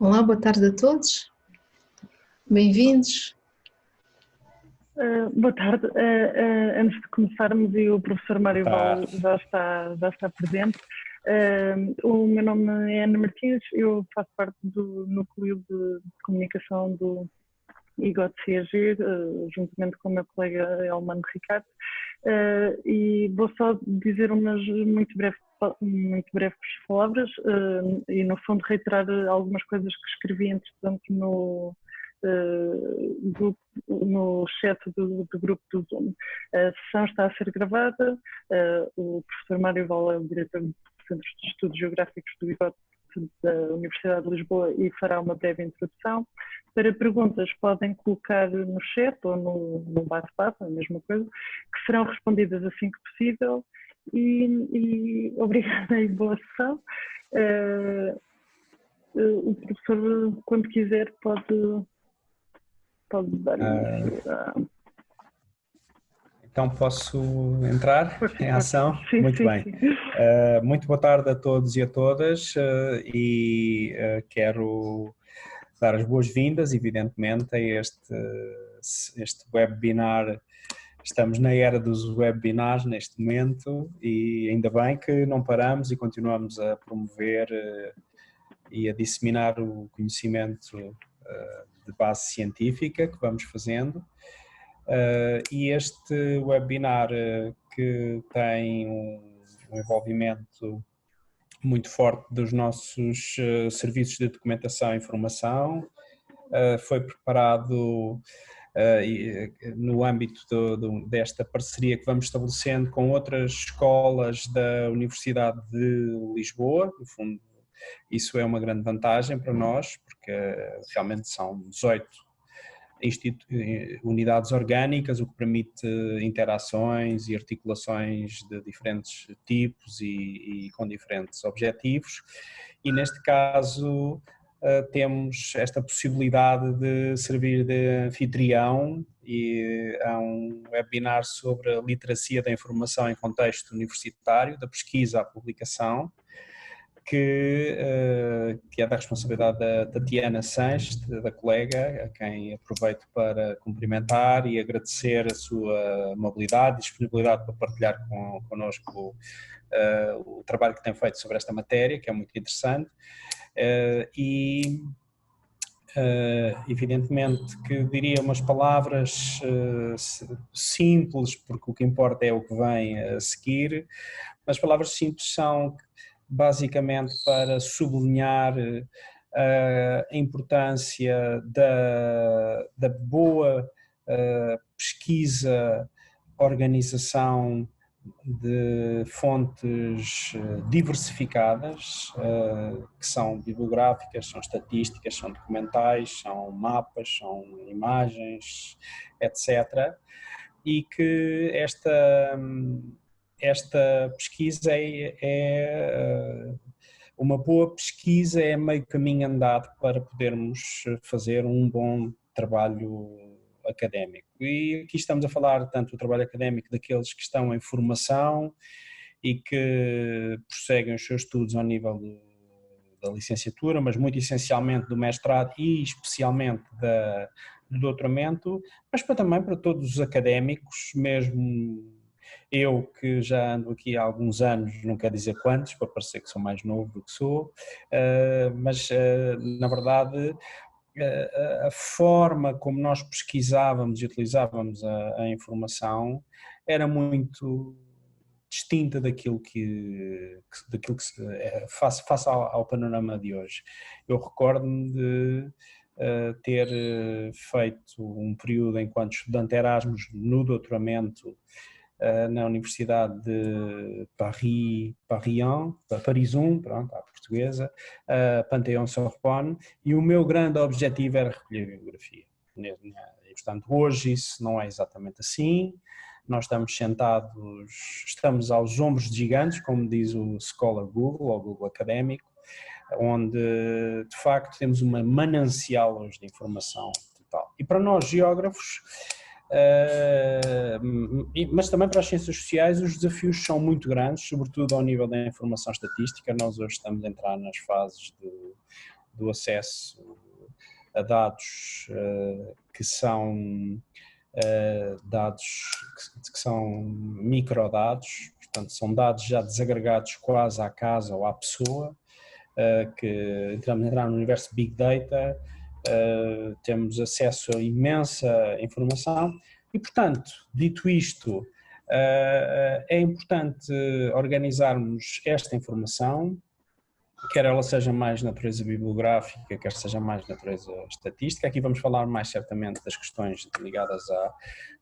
Olá, boa tarde a todos. Bem-vindos. Boa tarde. Antes de começarmos, e o professor Boa Mário Val tarde. já está presente. O meu nome é Ana Martins, eu faço parte do núcleo de comunicação do IGOT-CAG, juntamente com o meu colega Elmano Ricardo, e vou só dizer umas muito breves palavras e, no fundo, reiterar algumas coisas que escrevi, entretanto, no chat do grupo do Zoom. A sessão está a ser gravada, o professor Mário Val é o diretor do Centro de Estudos Geográficos do IGOT da Universidade de Lisboa e fará uma breve introdução. Para perguntas podem colocar no chat ou no bate-papo, a mesma coisa, que serão respondidas assim que possível, e obrigada e boa sessão. O professor, quando quiser, pode dar início. Então posso entrar em ação? Sim, Muito sim, bem. sim. Muito boa tarde a todos e a todas quero dar as boas-vindas, evidentemente, a este webinar. Estamos na era dos webinars neste momento e ainda bem que não paramos e continuamos a promover e a disseminar o conhecimento de base científica que vamos fazendo. E este webinar que tem um envolvimento muito forte dos nossos serviços de documentação e informação, foi preparado no âmbito desta parceria que vamos estabelecendo com outras escolas da Universidade de Lisboa. No fundo, isso é uma grande vantagem para nós, porque realmente são 18 unidades orgânicas, o que permite interações e articulações de diferentes tipos e com diferentes objetivos, e neste caso temos esta possibilidade de servir de anfitrião e a um webinar sobre a literacia da informação em contexto universitário, da pesquisa à publicação, que é da responsabilidade da Tatiana Sanches, da colega, a quem aproveito para cumprimentar e agradecer a sua mobilidade e disponibilidade para partilhar connosco o trabalho que tem feito sobre esta matéria, que é muito interessante. Evidentemente que diria umas palavras simples, porque o que importa é o que vem a seguir. As palavras simples são basicamente para sublinhar a importância da boa pesquisa, organização de fontes diversificadas, que são bibliográficas, são estatísticas, são documentais, são mapas, são imagens, etc. E que esta pesquisa uma boa pesquisa, é meio caminho andado para podermos fazer um bom trabalho académico. E aqui estamos a falar tanto do trabalho académico daqueles que estão em formação e que prosseguem os seus estudos ao nível da licenciatura, mas muito essencialmente do mestrado e especialmente do doutoramento, mas também para todos os académicos, mesmo eu que já ando aqui há alguns anos, não quer dizer quantos, para parecer que sou mais novo do que sou, mas na verdade a forma como nós pesquisávamos e utilizávamos a informação era muito distinta daquilo que face ao panorama de hoje. Eu recordo-me de ter feito um período enquanto estudante Erasmus no doutoramento na Universidade de Paris 1, pronto, à portuguesa, Panthéon-Sorbonne, e o meu grande objetivo era recolher bibliografia. E, portanto, hoje isso não é exatamente assim. Nós estamos aos ombros de gigantes, como diz o Scholar Google, ou Google Académico, onde de facto temos uma manancial hoje de informação total. E para nós geógrafos, mas também para as ciências sociais, os desafios são muito grandes, sobretudo ao nível da informação estatística. Nós hoje estamos a entrar nas fases do acesso a dados que são dados que são microdados, portanto são dados já desagregados quase à casa ou à pessoa, que entrar no universo Big Data, temos acesso a imensa informação e, portanto, dito isto, é importante organizarmos esta informação, quer ela seja mais de natureza bibliográfica, quer seja mais de natureza estatística. Aqui vamos falar mais certamente das questões ligadas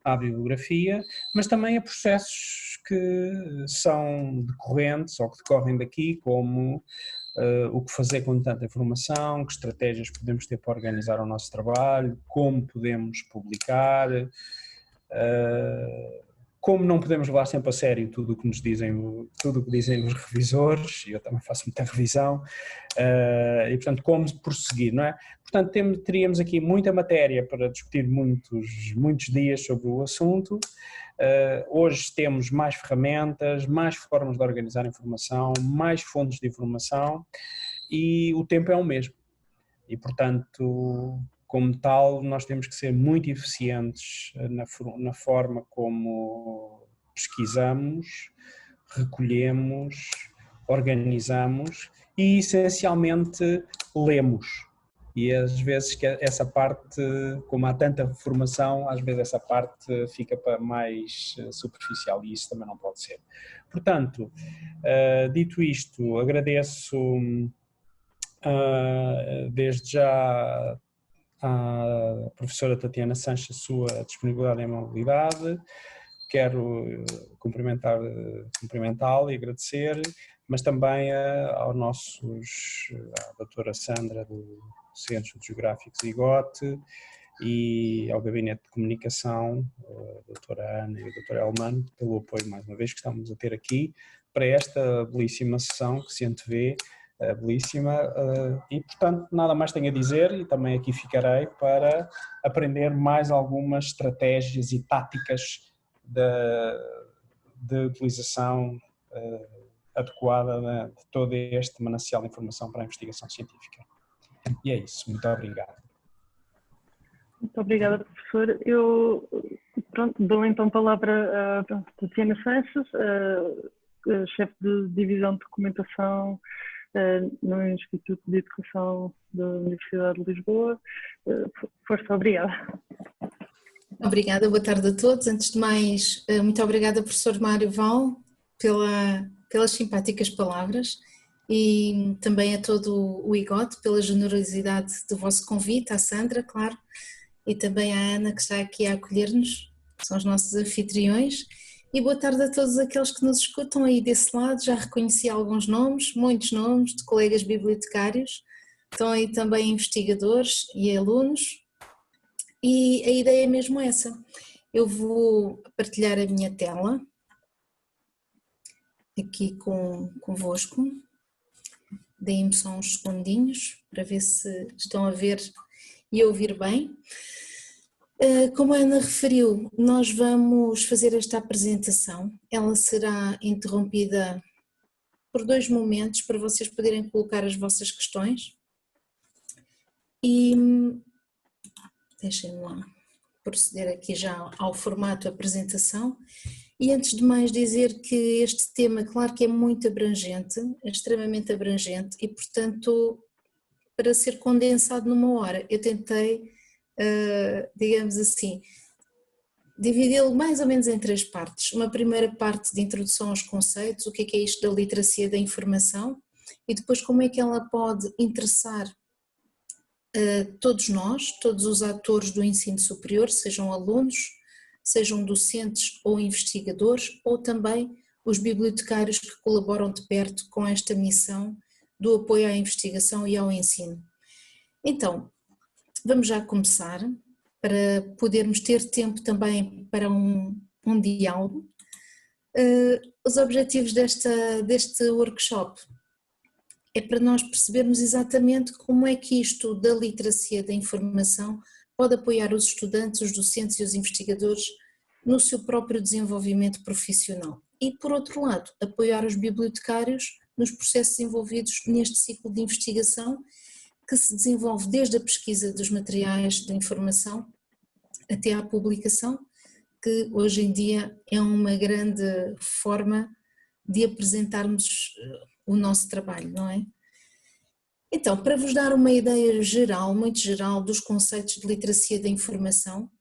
à bibliografia, mas também a processos que são decorrentes ou que decorrem daqui, como o que fazer com tanta informação, que estratégias podemos ter para organizar o nosso trabalho, como podemos publicar, como não podemos levar sempre a sério tudo o que nos dizem, tudo o que dizem os revisores, e eu também faço muita revisão, e portanto como prosseguir, não é? Portanto teríamos aqui muita matéria para discutir muitos dias sobre o assunto. Hoje temos mais ferramentas, mais formas de organizar informação, mais fontes de informação e o tempo é o mesmo. E portanto, como tal, nós temos que ser muito eficientes na forma como pesquisamos, recolhemos, organizamos e essencialmente lemos. E às vezes que essa parte, como há tanta formação, às vezes essa parte fica para mais superficial e isso também não pode ser. Portanto, dito isto, agradeço desde já à professora Tatiana Sanches a sua disponibilidade e amabilidade. Quero cumprimentá-la e agradecer, mas também à doutora Sandra do Centro de Geográficos IGOT e ao Gabinete de Comunicação, a doutora Ana e a doutora Elmano, pelo apoio mais uma vez que estamos a ter aqui para esta belíssima sessão que se antevê, belíssima, e portanto nada mais tenho a dizer e também aqui ficarei para aprender mais algumas estratégias e táticas de utilização adequada de todo este manancial de informação para a investigação científica. E é isso, muito obrigado. Muito obrigada, professor. Eu dou então a palavra à Tatiana Sanches, chefe de divisão de documentação no Instituto de Educação da Universidade de Lisboa. Força, obrigada. Obrigada, boa tarde a todos. Antes de mais, muito obrigada, professor Mário Val, pelas simpáticas palavras e também a todo o IGOT pela generosidade do vosso convite, à Sandra, claro, e também à Ana que está aqui a acolher-nos, são os nossos anfitriões. E boa tarde a todos aqueles que nos escutam aí desse lado. Já reconheci alguns nomes, muitos nomes de colegas bibliotecários, estão aí também investigadores e alunos, e a ideia é mesmo essa. Eu vou partilhar a minha tela aqui convosco, deem-me só uns segundinhos para ver se estão a ver e a ouvir bem. Como a Ana referiu, nós vamos fazer esta apresentação, ela será interrompida por 2 momentos para vocês poderem colocar as vossas questões e deixem-me lá proceder aqui já ao formato de apresentação. E antes de mais dizer que este tema, claro que é muito abrangente, é extremamente abrangente e portanto para ser condensado numa hora eu tentei, digamos assim, dividi-lo mais ou menos em 3 partes. Uma primeira parte de introdução aos conceitos, o que é isto da literacia da informação e depois como é que ela pode interessar todos nós, todos os atores do ensino superior, sejam alunos, sejam docentes ou investigadores, ou também os bibliotecários que colaboram de perto com esta missão do apoio à investigação e ao ensino. Então, vamos já começar, para podermos ter tempo também para um diálogo. Os objetivos deste workshop é para nós percebermos exatamente como é que isto da literacia da informação pode apoiar os estudantes, os docentes e os investigadores no seu próprio desenvolvimento profissional e, por outro lado, apoiar os bibliotecários nos processos envolvidos neste ciclo de investigação que se desenvolve desde a pesquisa dos materiais de informação até à publicação, que hoje em dia é uma grande forma de apresentarmos o nosso trabalho, não é? Então, para vos dar uma ideia geral, muito geral, dos conceitos de literacia da informação,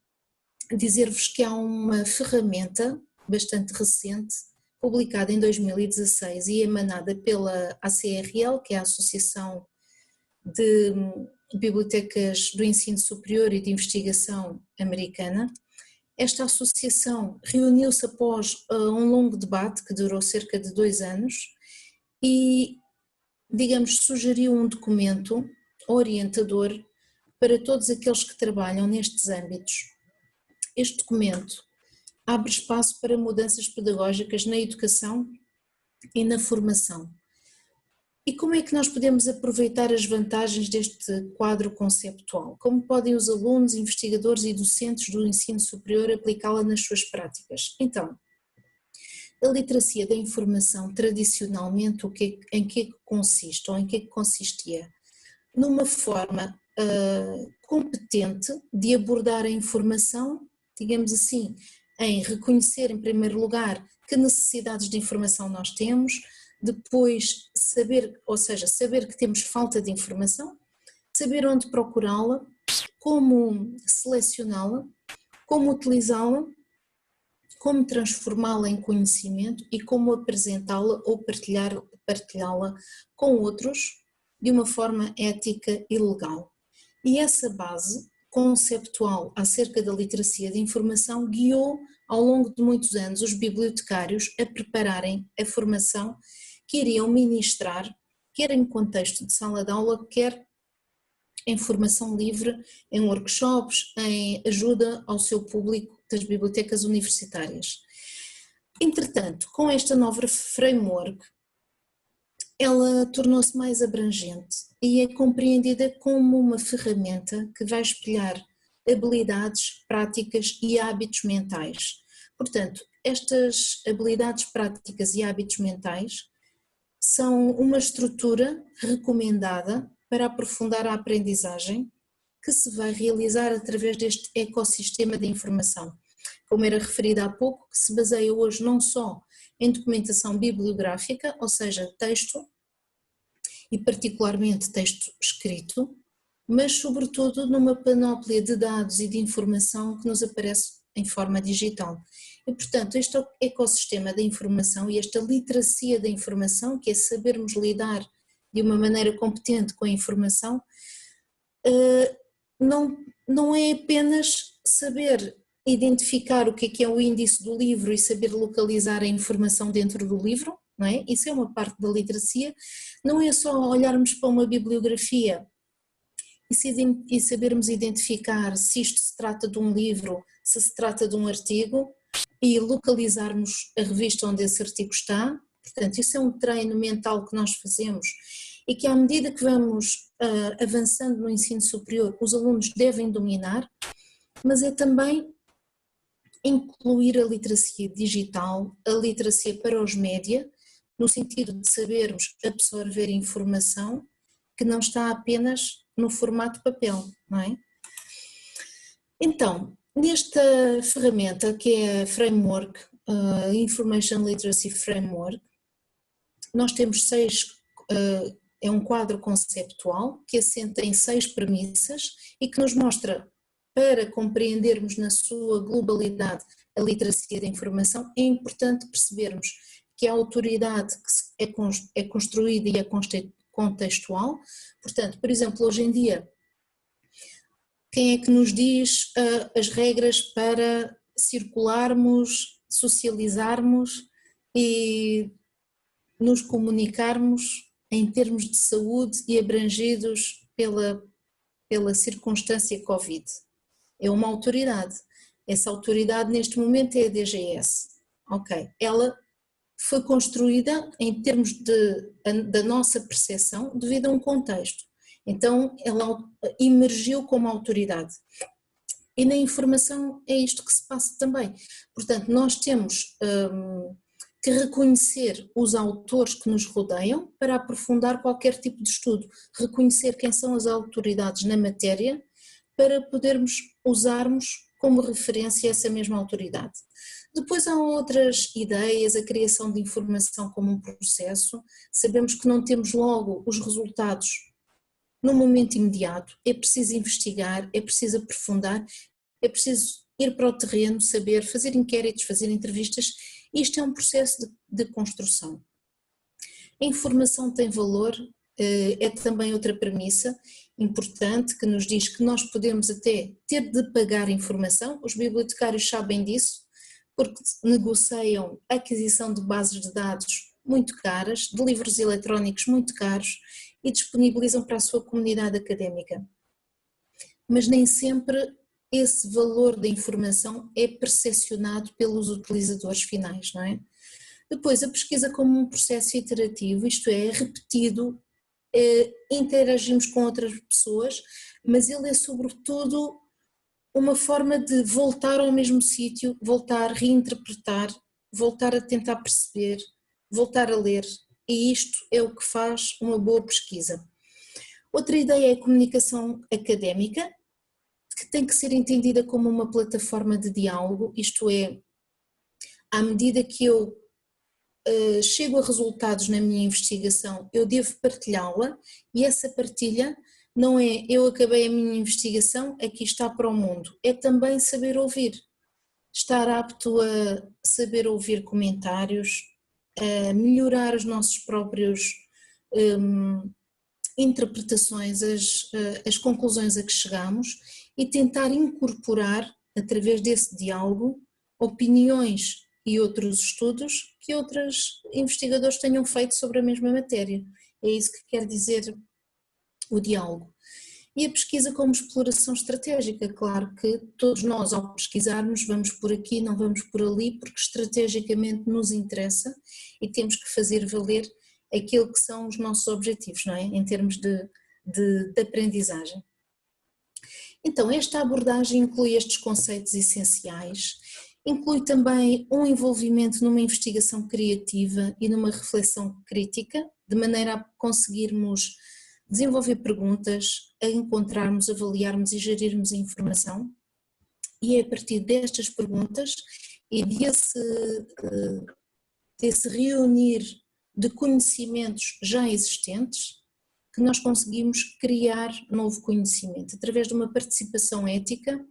dizer-vos que há uma ferramenta bastante recente, publicada em 2016 e emanada pela ACRL, que é a Associação de Bibliotecas do Ensino Superior e de Investigação Americana. Esta associação reuniu-se após um longo debate que durou cerca de 2 anos e, digamos, sugeriu um documento orientador para todos aqueles que trabalham nestes âmbitos. Este documento abre espaço para mudanças pedagógicas na educação e na formação. E como é que nós podemos aproveitar as vantagens deste quadro conceptual? Como podem os alunos, investigadores e docentes do ensino superior aplicá-la nas suas práticas? Então, a literacia da informação, tradicionalmente, em que consiste ou em que consistia? Numa forma competente de abordar a informação, digamos assim, em reconhecer em primeiro lugar que necessidades de informação nós temos, depois saber, ou seja, saber que temos falta de informação, saber onde procurá-la, como selecioná-la, como utilizá-la, como transformá-la em conhecimento e como apresentá-la ou partilhá-la com outros de uma forma ética e legal. E essa base conceptual acerca da literacia de informação guiou ao longo de muitos anos os bibliotecários a prepararem a formação que iriam ministrar, quer em contexto de sala de aula, quer em formação livre, em workshops, em ajuda ao seu público das bibliotecas universitárias. Entretanto, com esta nova framework, ela tornou-se mais abrangente e é compreendida como uma ferramenta que vai espelhar habilidades, práticas e hábitos mentais. Portanto, estas habilidades práticas e hábitos mentais são uma estrutura recomendada para aprofundar a aprendizagem que se vai realizar através deste ecossistema de informação, como era referido há pouco, que se baseia hoje não só em documentação bibliográfica, ou seja, texto, e particularmente texto escrito, mas sobretudo numa panóplia de dados e de informação que nos aparece em forma digital. E, portanto, este ecossistema da informação e esta literacia da informação, que é sabermos lidar de uma maneira competente com a informação, não é apenas saber identificar o que é o índice do livro e saber localizar a informação dentro do livro, não é? Isso é uma parte da literacia, não é só olharmos para uma bibliografia e sabermos identificar se isto se trata de um livro, se trata de um artigo e localizarmos a revista onde esse artigo está. Portanto, isso é um treino mental que nós fazemos e que à medida que vamos avançando no ensino superior, os alunos devem dominar, mas é também incluir a literacia digital, a literacia para os média, no sentido de sabermos absorver informação que não está apenas no formato papel, não é? Então, nesta ferramenta que é a Framework, Information Literacy Framework, nós temos é um quadro conceptual que assenta em 6 premissas e que nos mostra, para compreendermos na sua globalidade a literacia da informação, é importante percebermos que a autoridade é construída e é contextual. Portanto, por exemplo, hoje em dia, quem é que nos diz as regras para circularmos, socializarmos e nos comunicarmos em termos de saúde e abrangidos pela circunstância Covid? É uma autoridade. Essa autoridade neste momento é a DGS. Ok, ela foi construída em termos da nossa percepção devido a um contexto. Então ela emergiu como autoridade. E na informação é isto que se passa também. Portanto, nós temos que reconhecer os autores que nos rodeiam para aprofundar qualquer tipo de estudo, reconhecer quem são as autoridades na matéria para podermos usarmos como referência essa mesma autoridade. Depois há outras ideias, a criação de informação como um processo, sabemos que não temos logo os resultados no momento imediato, é preciso investigar, é preciso aprofundar, é preciso ir para o terreno, saber, fazer inquéritos, fazer entrevistas. Isto é um processo de construção. A informação tem valor, é também outra premissa importante que nos diz que nós podemos até ter de pagar informação, os bibliotecários sabem disso, porque negociam a aquisição de bases de dados muito caras, de livros eletrónicos muito caros e disponibilizam para a sua comunidade académica. Mas nem sempre esse valor da informação é percepcionado pelos utilizadores finais, não é? Depois, a pesquisa como um processo iterativo, isto é repetido, interagimos com outras pessoas, mas ele é sobretudo uma forma de voltar ao mesmo sítio, voltar a reinterpretar, voltar a tentar perceber, voltar a ler, e isto é o que faz uma boa pesquisa. Outra ideia é a comunicação académica, que tem que ser entendida como uma plataforma de diálogo, isto é, à medida que eu chego a resultados na minha investigação, eu devo partilhá-la, e essa partilha não é eu acabei a minha investigação, aqui está para o mundo, é também saber ouvir, estar apto a saber ouvir comentários, a melhorar os nossos próprios interpretações, as conclusões a que chegamos e tentar incorporar, através desse diálogo, opiniões e outros estudos que outros investigadores tenham feito sobre a mesma matéria. É isso que quer dizer o diálogo. E a pesquisa como exploração estratégica, claro que todos nós ao pesquisarmos vamos por aqui, não vamos por ali, porque estrategicamente nos interessa e temos que fazer valer aquilo que são os nossos objetivos, não é? Em termos de aprendizagem. Então, esta abordagem inclui estes conceitos essenciais, inclui também um envolvimento numa investigação criativa e numa reflexão crítica, de maneira a conseguirmos desenvolver perguntas, a encontrarmos, avaliarmos e gerirmos a informação, e é a partir destas perguntas e desse reunir de conhecimentos já existentes que nós conseguimos criar novo conhecimento, através de uma participação ética,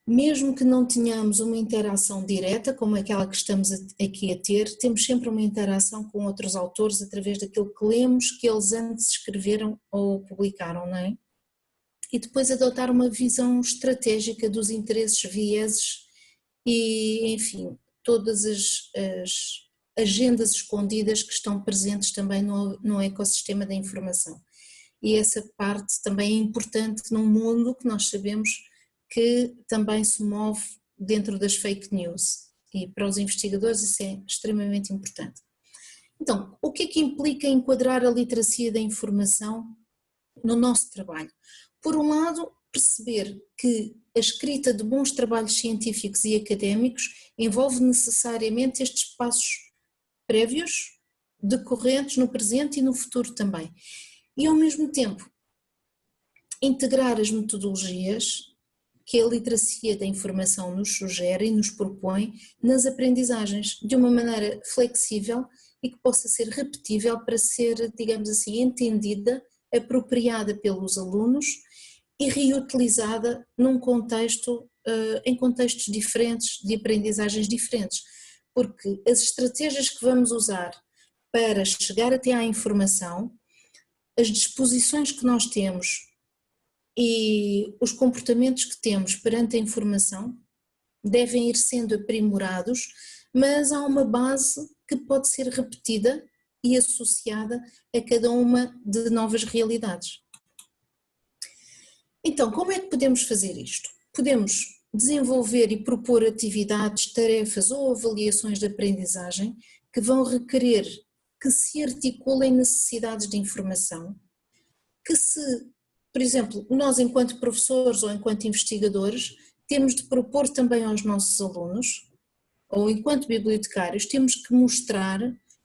mesmo que não tenhamos uma interação direta, como aquela que estamos aqui a ter, temos sempre uma interação com outros autores através daquilo que lemos, que eles antes escreveram ou publicaram, não é? E depois adotar uma visão estratégica dos interesses, vieses e, enfim, todas as agendas escondidas que estão presentes também no ecossistema da informação. E essa parte também é importante num mundo que nós sabemos que também se move dentro das fake news, e para os investigadores isso é extremamente importante. Então, o que é que implica enquadrar a literacia da informação no nosso trabalho? Por um lado, perceber que a escrita de bons trabalhos científicos e académicos envolve necessariamente estes passos prévios, decorrentes no presente e no futuro também. E ao mesmo tempo, integrar as metodologias que a literacia da informação nos sugere e nos propõe nas aprendizagens, de uma maneira flexível e que possa ser repetível para ser, digamos assim, entendida, apropriada pelos alunos e reutilizada num contexto, em contextos diferentes, de aprendizagens diferentes, porque as estratégias que vamos usar para chegar até à informação, as disposições que nós temos e os comportamentos que temos perante a informação devem ir sendo aprimorados, mas há uma base que pode ser repetida e associada a cada uma de novas realidades. Então, como é que podemos fazer isto? Podemos desenvolver e propor atividades, tarefas ou avaliações de aprendizagem que vão requerer que se articulem necessidades de informação, que se, por exemplo, nós enquanto professores ou enquanto investigadores temos de propor também aos nossos alunos, ou enquanto bibliotecários, temos que mostrar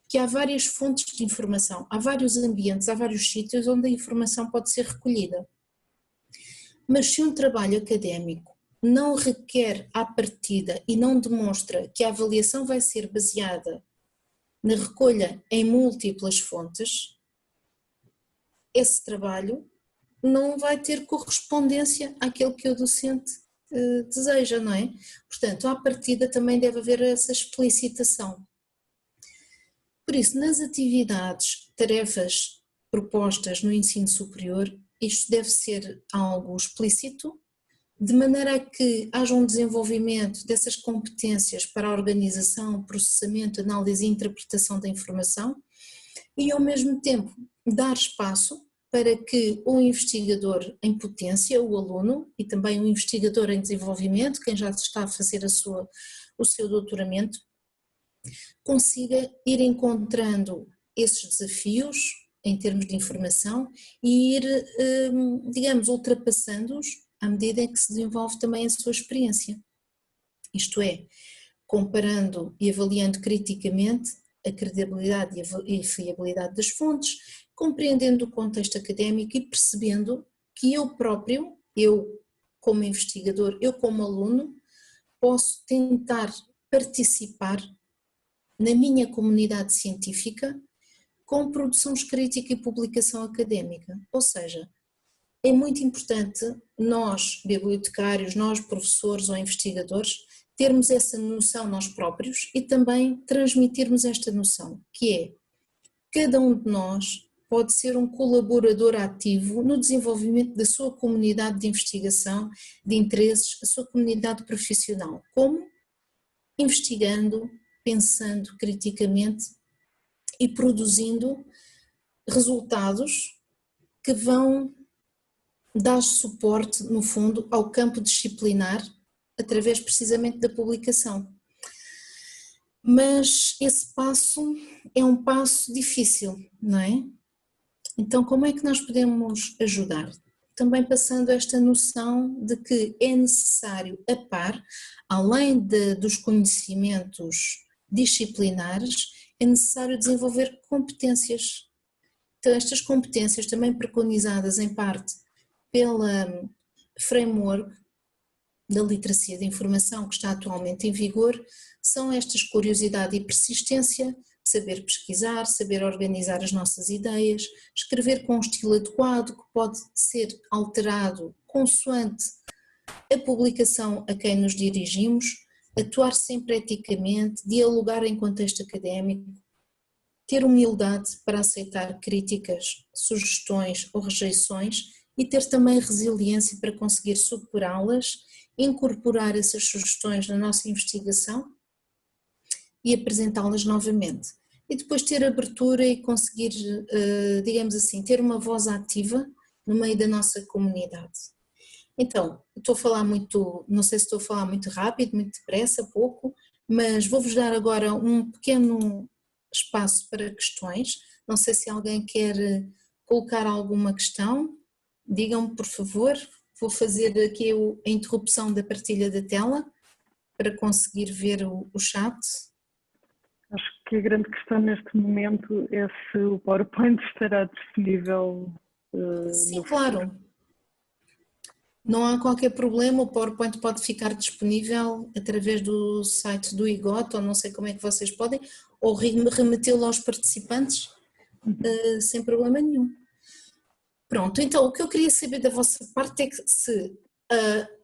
que há várias fontes de informação, há vários ambientes, há vários sítios onde a informação pode ser recolhida. Mas se um trabalho académico não requer à partida e não demonstra que a avaliação vai ser baseada na recolha em múltiplas fontes, esse trabalho não vai ter correspondência àquilo que o docente deseja, não é? Portanto, à partida também deve haver essa explicitação. Por isso, nas atividades, tarefas propostas no ensino superior, isto deve ser algo explícito, de maneira a que haja um desenvolvimento dessas competências para a organização, processamento, análise e interpretação da informação e, ao mesmo tempo, dar espaço para que o investigador em potência, o aluno, e também o investigador em desenvolvimento, quem já está a fazer o seu doutoramento, consiga ir encontrando esses desafios em termos de informação e ir, digamos, ultrapassando-os à medida em que se desenvolve também a sua experiência. Isto é, comparando e avaliando criticamente a credibilidade e fiabilidade das fontes, compreendendo o contexto académico e percebendo que eu próprio, eu como investigador, eu como aluno, posso tentar participar na minha comunidade científica com produção escrita e publicação académica. Ou seja, é muito importante nós, bibliotecários, nós, professores ou investigadores, termos essa noção nós próprios e também transmitirmos esta noção, que é, cada um de nós pode ser um colaborador ativo no desenvolvimento da sua comunidade de investigação, de interesses, a sua comunidade profissional. Como? Investigando, pensando criticamente e produzindo resultados que vão dar suporte, no fundo, ao campo disciplinar através precisamente da publicação. Mas esse passo é um passo difícil, não é? Então, como é que nós podemos ajudar? Também passando esta noção de que é necessário, a par, além dos conhecimentos disciplinares, é necessário desenvolver competências. Então, estas competências também preconizadas em parte pela framework da literacia de informação que está atualmente em vigor, são estas curiosidade e persistência, saber pesquisar, saber organizar as nossas ideias, escrever com um estilo adequado que pode ser alterado consoante a publicação a quem nos dirigimos, atuar sempre eticamente, dialogar em contexto académico, ter humildade para aceitar críticas, sugestões ou rejeições e ter também resiliência para conseguir superá-las, incorporar essas sugestões na nossa investigação e apresentá-las novamente. E depois ter abertura e conseguir, digamos assim, ter uma voz ativa no meio da nossa comunidade. Então, estou a falar muito, não sei se estou a falar muito rápido, muito depressa, pouco, mas vou-vos dar agora um pequeno espaço para questões. Não sei se alguém quer colocar alguma questão, digam-me por favor. Vou fazer aqui a interrupção da partilha da tela para conseguir ver o chat. Acho que a grande questão neste momento é se o PowerPoint estará disponível. Sim, claro. Não há qualquer problema, o PowerPoint pode ficar disponível através do site do IGOT, ou não sei como é que vocês podem, ou remetê-lo aos participantes, sem problema nenhum. Pronto, então o que eu queria saber da vossa parte é que se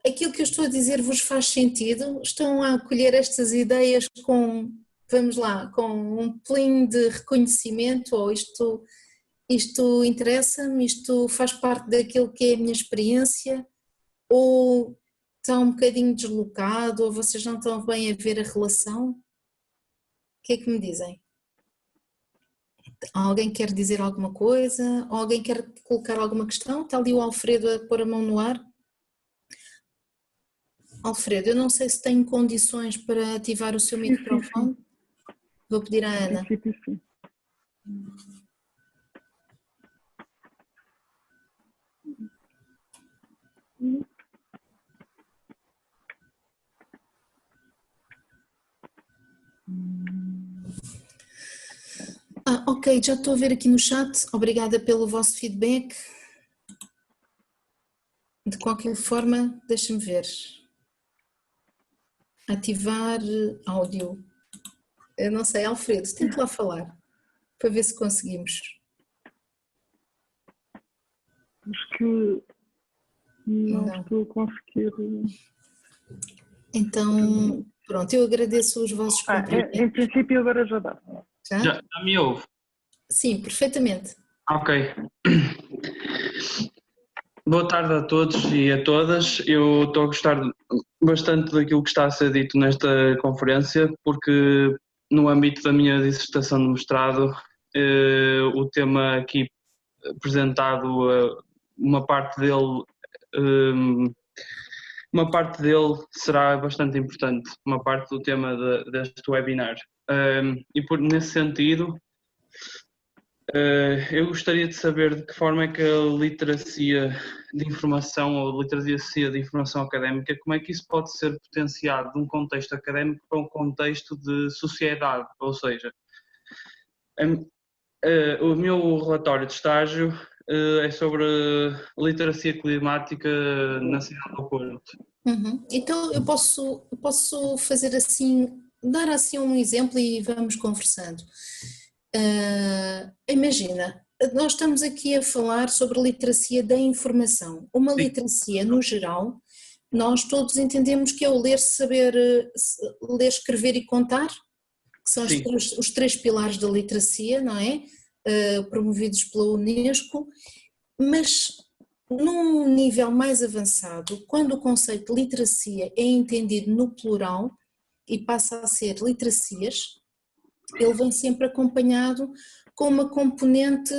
aquilo que eu estou a dizer vos faz sentido, estão a acolher estas ideias com, vamos lá, com um pelinho de reconhecimento, ou isto interessa-me, isto faz parte daquilo que é a minha experiência, ou está um bocadinho deslocado, ou vocês não estão bem a ver a relação? O que é que me dizem? Alguém quer dizer alguma coisa? Ou alguém quer colocar alguma questão? Está ali o Alfredo a pôr a mão no ar. Alfredo, eu não sei se tenho condições para ativar o seu microfone. Sim. Vou pedir à Ana. Sim. Ok, já estou a ver aqui no chat, obrigada pelo vosso feedback. De qualquer forma, deixa-me ver. Ativar áudio. Eu não sei, Alfredo, tente lá falar, para ver se conseguimos. Acho que não Não. estou a conseguir. Então, pronto, eu agradeço os vossos cumprimentos. Em princípio agora já dá. Já? Já me ouve? Sim, perfeitamente. Ok. Boa tarde a todos e a todas. Eu estou a gostar bastante daquilo que está a ser dito nesta conferência, porque no âmbito da minha dissertação de mestrado, o tema aqui apresentado, uma parte dele, será bastante importante, uma parte do tema deste webinar. Nesse sentido, eu gostaria de saber de que forma é que a literacia de informação ou literacia de informação académica, como é que isso pode ser potenciado de um contexto académico para um contexto de sociedade, ou seja, o meu relatório de estágio é sobre literacia climática na cidade do Porto. Então eu posso fazer assim, dar assim um exemplo e vamos conversando. Imagina, nós estamos aqui a falar sobre literacia da informação. Uma Sim. Literacia no geral, nós todos entendemos que é o ler, saber ler, escrever e contar, que são os três pilares da literacia, não é? Promovidos pela Unesco, mas num nível mais avançado, quando o conceito de literacia é entendido no plural e passa a ser literacias, ele vem sempre acompanhado com uma componente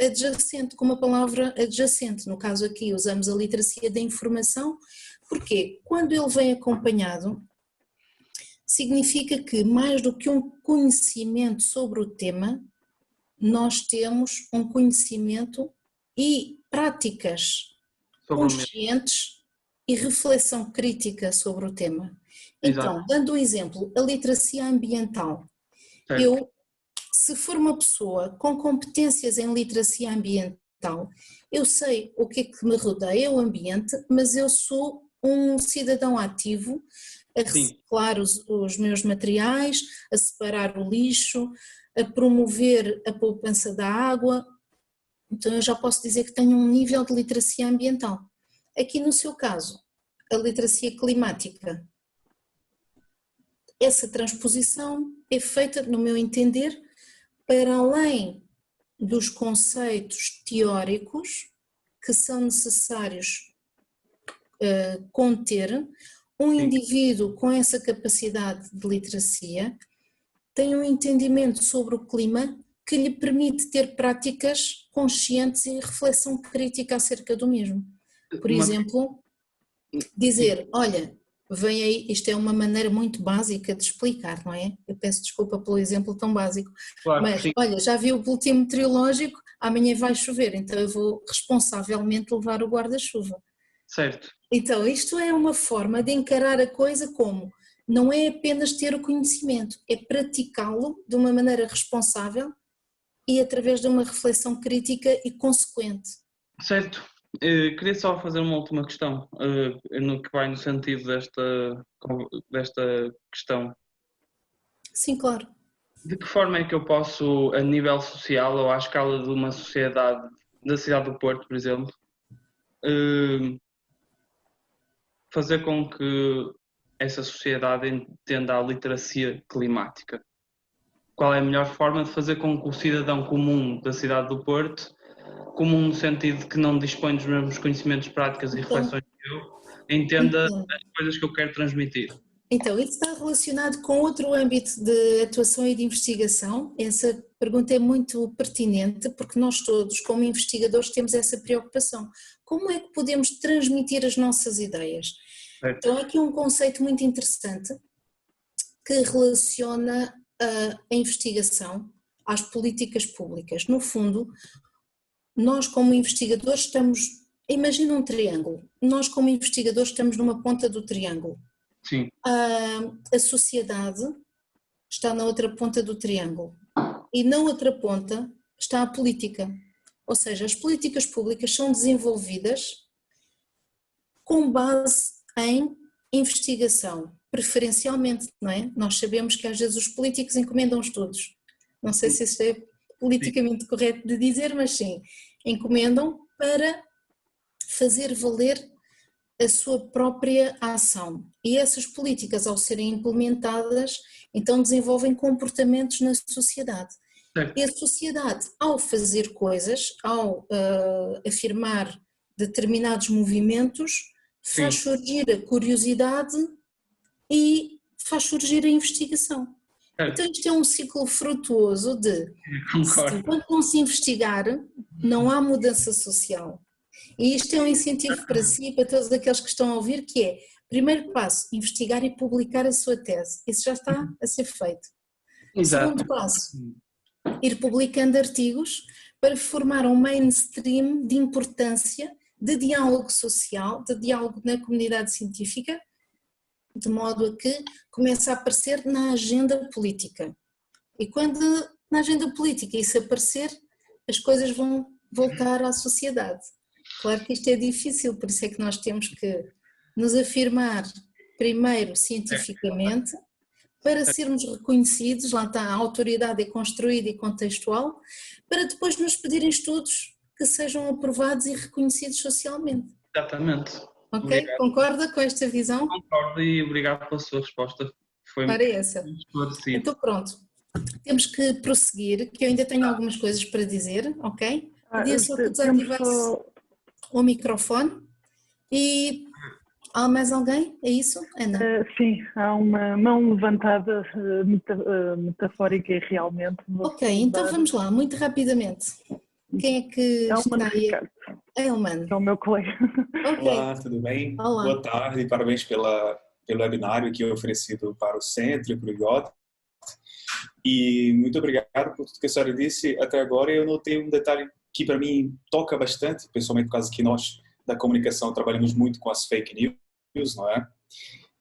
adjacente, com uma palavra adjacente. No caso aqui usamos a literacia da informação, porque quando ele vem acompanhado, significa que mais do que um conhecimento sobre o tema, nós temos um conhecimento e práticas conscientes e reflexão crítica sobre o tema. Então, dando um exemplo, a literacia ambiental. Eu, se for uma pessoa com competências em literacia ambiental, eu sei o que é que me rodeia, o ambiente, mas eu sou um cidadão ativo a reciclar os meus materiais, a separar o lixo, a promover a poupança da água. Então eu já posso dizer que tenho um nível de literacia ambiental. Aqui no seu caso, a literacia climática. Essa transposição é feita, no meu entender, para além dos conceitos teóricos que são necessários conter, um indivíduo com essa capacidade de literacia tem um entendimento sobre o clima que lhe permite ter práticas conscientes e reflexão crítica acerca do mesmo. Por exemplo, dizer, olha, vem aí, isto é uma maneira muito básica de explicar, não é? Eu peço desculpa pelo exemplo tão básico, mas olha, já vi o boletim meteorológico, amanhã vai chover, então eu vou responsavelmente levar o guarda-chuva. Certo. Então isto é uma forma de encarar a coisa como, não é apenas ter o conhecimento, é praticá-lo de uma maneira responsável e através de uma reflexão crítica e consequente. Certo. Queria só fazer uma última questão, no que vai no sentido desta questão. Sim, claro. De que forma é que eu posso, a nível social ou à escala de uma sociedade, da cidade do Porto, por exemplo, fazer com que essa sociedade entenda a literacia climática? Qual é a melhor forma de fazer com que o cidadão comum da cidade do Porto, comum no sentido de que não dispõe dos mesmos conhecimentos, práticas e reflexões que eu, entenda as coisas que eu quero transmitir? Então, isso está relacionado com outro âmbito de atuação e de investigação. Essa pergunta é muito pertinente porque nós todos, como investigadores, temos essa preocupação. Como é que podemos transmitir as nossas ideias? Certo. Então, há aqui um conceito muito interessante que relaciona a investigação às políticas públicas. No fundo, nós como investigadores estamos, imagina um triângulo, nós como investigadores estamos numa ponta do triângulo. Sim. A sociedade está na outra ponta do triângulo. e na outra ponta está a política. Ou seja, as políticas públicas são desenvolvidas com base em investigação, preferencialmente, não é? Nós sabemos que às vezes os políticos encomendam estudos. Não sei se isso é politicamente correto de dizer, mas sim, encomendam para fazer valer a sua própria ação. E essas políticas, ao serem implementadas, então desenvolvem comportamentos na sociedade. E a sociedade, ao fazer coisas, ao afirmar determinados movimentos, faz surgir a curiosidade e faz surgir a investigação. Então isto é um ciclo frutuoso de, enquanto não se investigar, não há mudança social. E isto é um incentivo para si e para todos aqueles que estão a ouvir, que é, primeiro passo, investigar e publicar a sua tese. Isso já está a ser feito. Exato. Segundo passo, ir publicando artigos para formar um mainstream de importância, de diálogo social, de diálogo na comunidade científica, de modo a que comece a aparecer na agenda política. E quando na agenda política isso aparecer, as coisas vão voltar à sociedade. Claro que isto é difícil, por isso é que nós temos que nos afirmar primeiro cientificamente, para sermos reconhecidos, lá está, a autoridade é construída e contextual, para depois nos pedirem estudos que sejam aprovados e reconhecidos socialmente. Exatamente. Ok? Obrigado. Concorda com esta visão? Concordo e obrigado pela sua resposta. Foi Para essa. esclarecido. Então pronto, temos que prosseguir, que eu ainda tenho algumas coisas para dizer, ok? Pedia só que desativasse o microfone e... Há mais alguém? É isso, Ana? Sim, há uma mão levantada metafórica e realmente. Ok, então vamos lá, muito rapidamente. Quem é que está aí? Elman. É o meu colega. Okay. Olá, tudo bem? Olá. Boa tarde, parabéns pelo webinário que é oferecido para o Centro e para o IOT. E muito obrigado por tudo que a senhora disse até agora. Eu notei um detalhe que para mim toca bastante, pessoalmente por causa que nós da comunicação trabalhamos muito com as fake news, não é?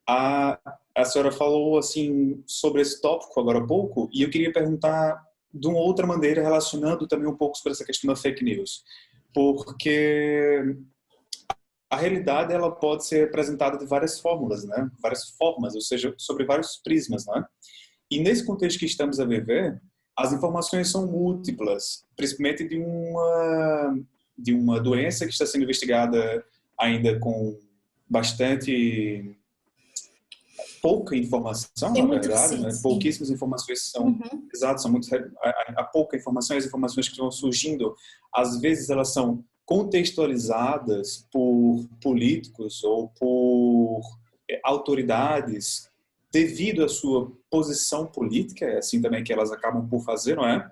A senhora falou assim sobre esse tópico agora há pouco e eu queria perguntar de uma outra maneira, relacionando também um pouco sobre essa questão da fake news, porque a realidade ela pode ser apresentada de várias fórmulas, né? Várias formas, ou seja, sobre vários prismas, né? E nesse contexto que estamos a viver, as informações são múltiplas, principalmente de uma doença que está sendo investigada ainda com bastante pouca informação, na verdade, né? Pouquíssimas informações são exatas, são muito há pouca informação, as informações que estão surgindo, às vezes elas são contextualizadas por políticos ou por autoridades devido à sua posição política, é assim também que elas acabam por fazer, não é?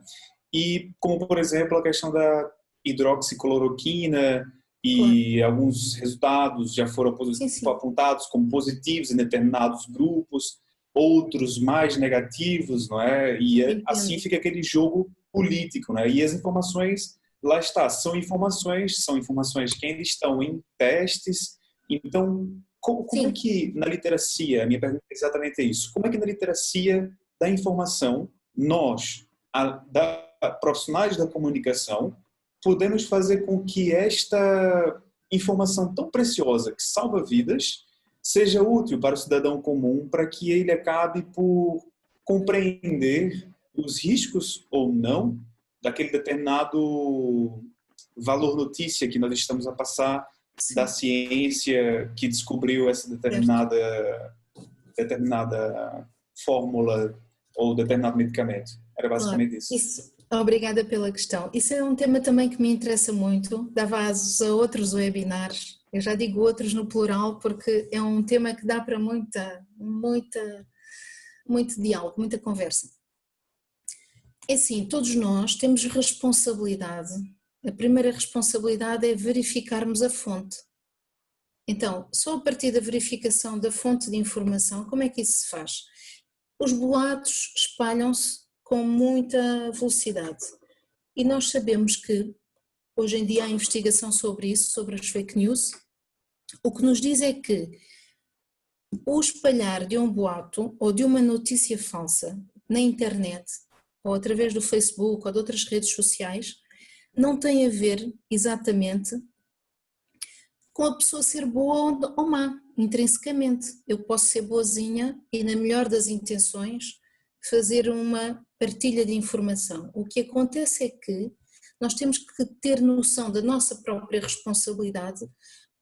E como, por exemplo, a questão da hidroxicloroquina e alguns resultados já foram apontados como positivos em determinados grupos, outros mais negativos, não é? E assim fica aquele jogo político, não é? E as informações, lá está, são informações que ainda estão em testes. Então, como é que na literacia, a minha pergunta é exatamente isso, como é que na literacia da informação, nós, profissionais da comunicação, podemos fazer com que esta informação tão preciosa, que salva vidas, seja útil para o cidadão comum, para que ele acabe por compreender os riscos ou não daquele determinado valor notícia que nós estamos a passar da ciência que descobriu essa determinada fórmula ou determinado medicamento. Era basicamente isso. Obrigada pela questão. Isso é um tema também que me interessa muito, dava asos a outros webinars, eu já digo outros no plural porque é um tema que dá para muito diálogo, muita conversa. É assim, todos nós temos responsabilidade. A primeira responsabilidade é verificarmos a fonte. Então, só a partir da verificação da fonte de informação, como é que isso se faz? Os boatos espalham-se com muita velocidade e nós sabemos que hoje em dia há investigação sobre isso, sobre as fake news. O que nos diz é que o espalhar de um boato ou de uma notícia falsa na internet ou através do Facebook ou de outras redes sociais, não tem a ver exatamente com a pessoa ser boa ou má, intrinsecamente. Eu posso ser boazinha e, na melhor das intenções, fazer uma partilha de informação. O que acontece é que nós temos que ter noção da nossa própria responsabilidade,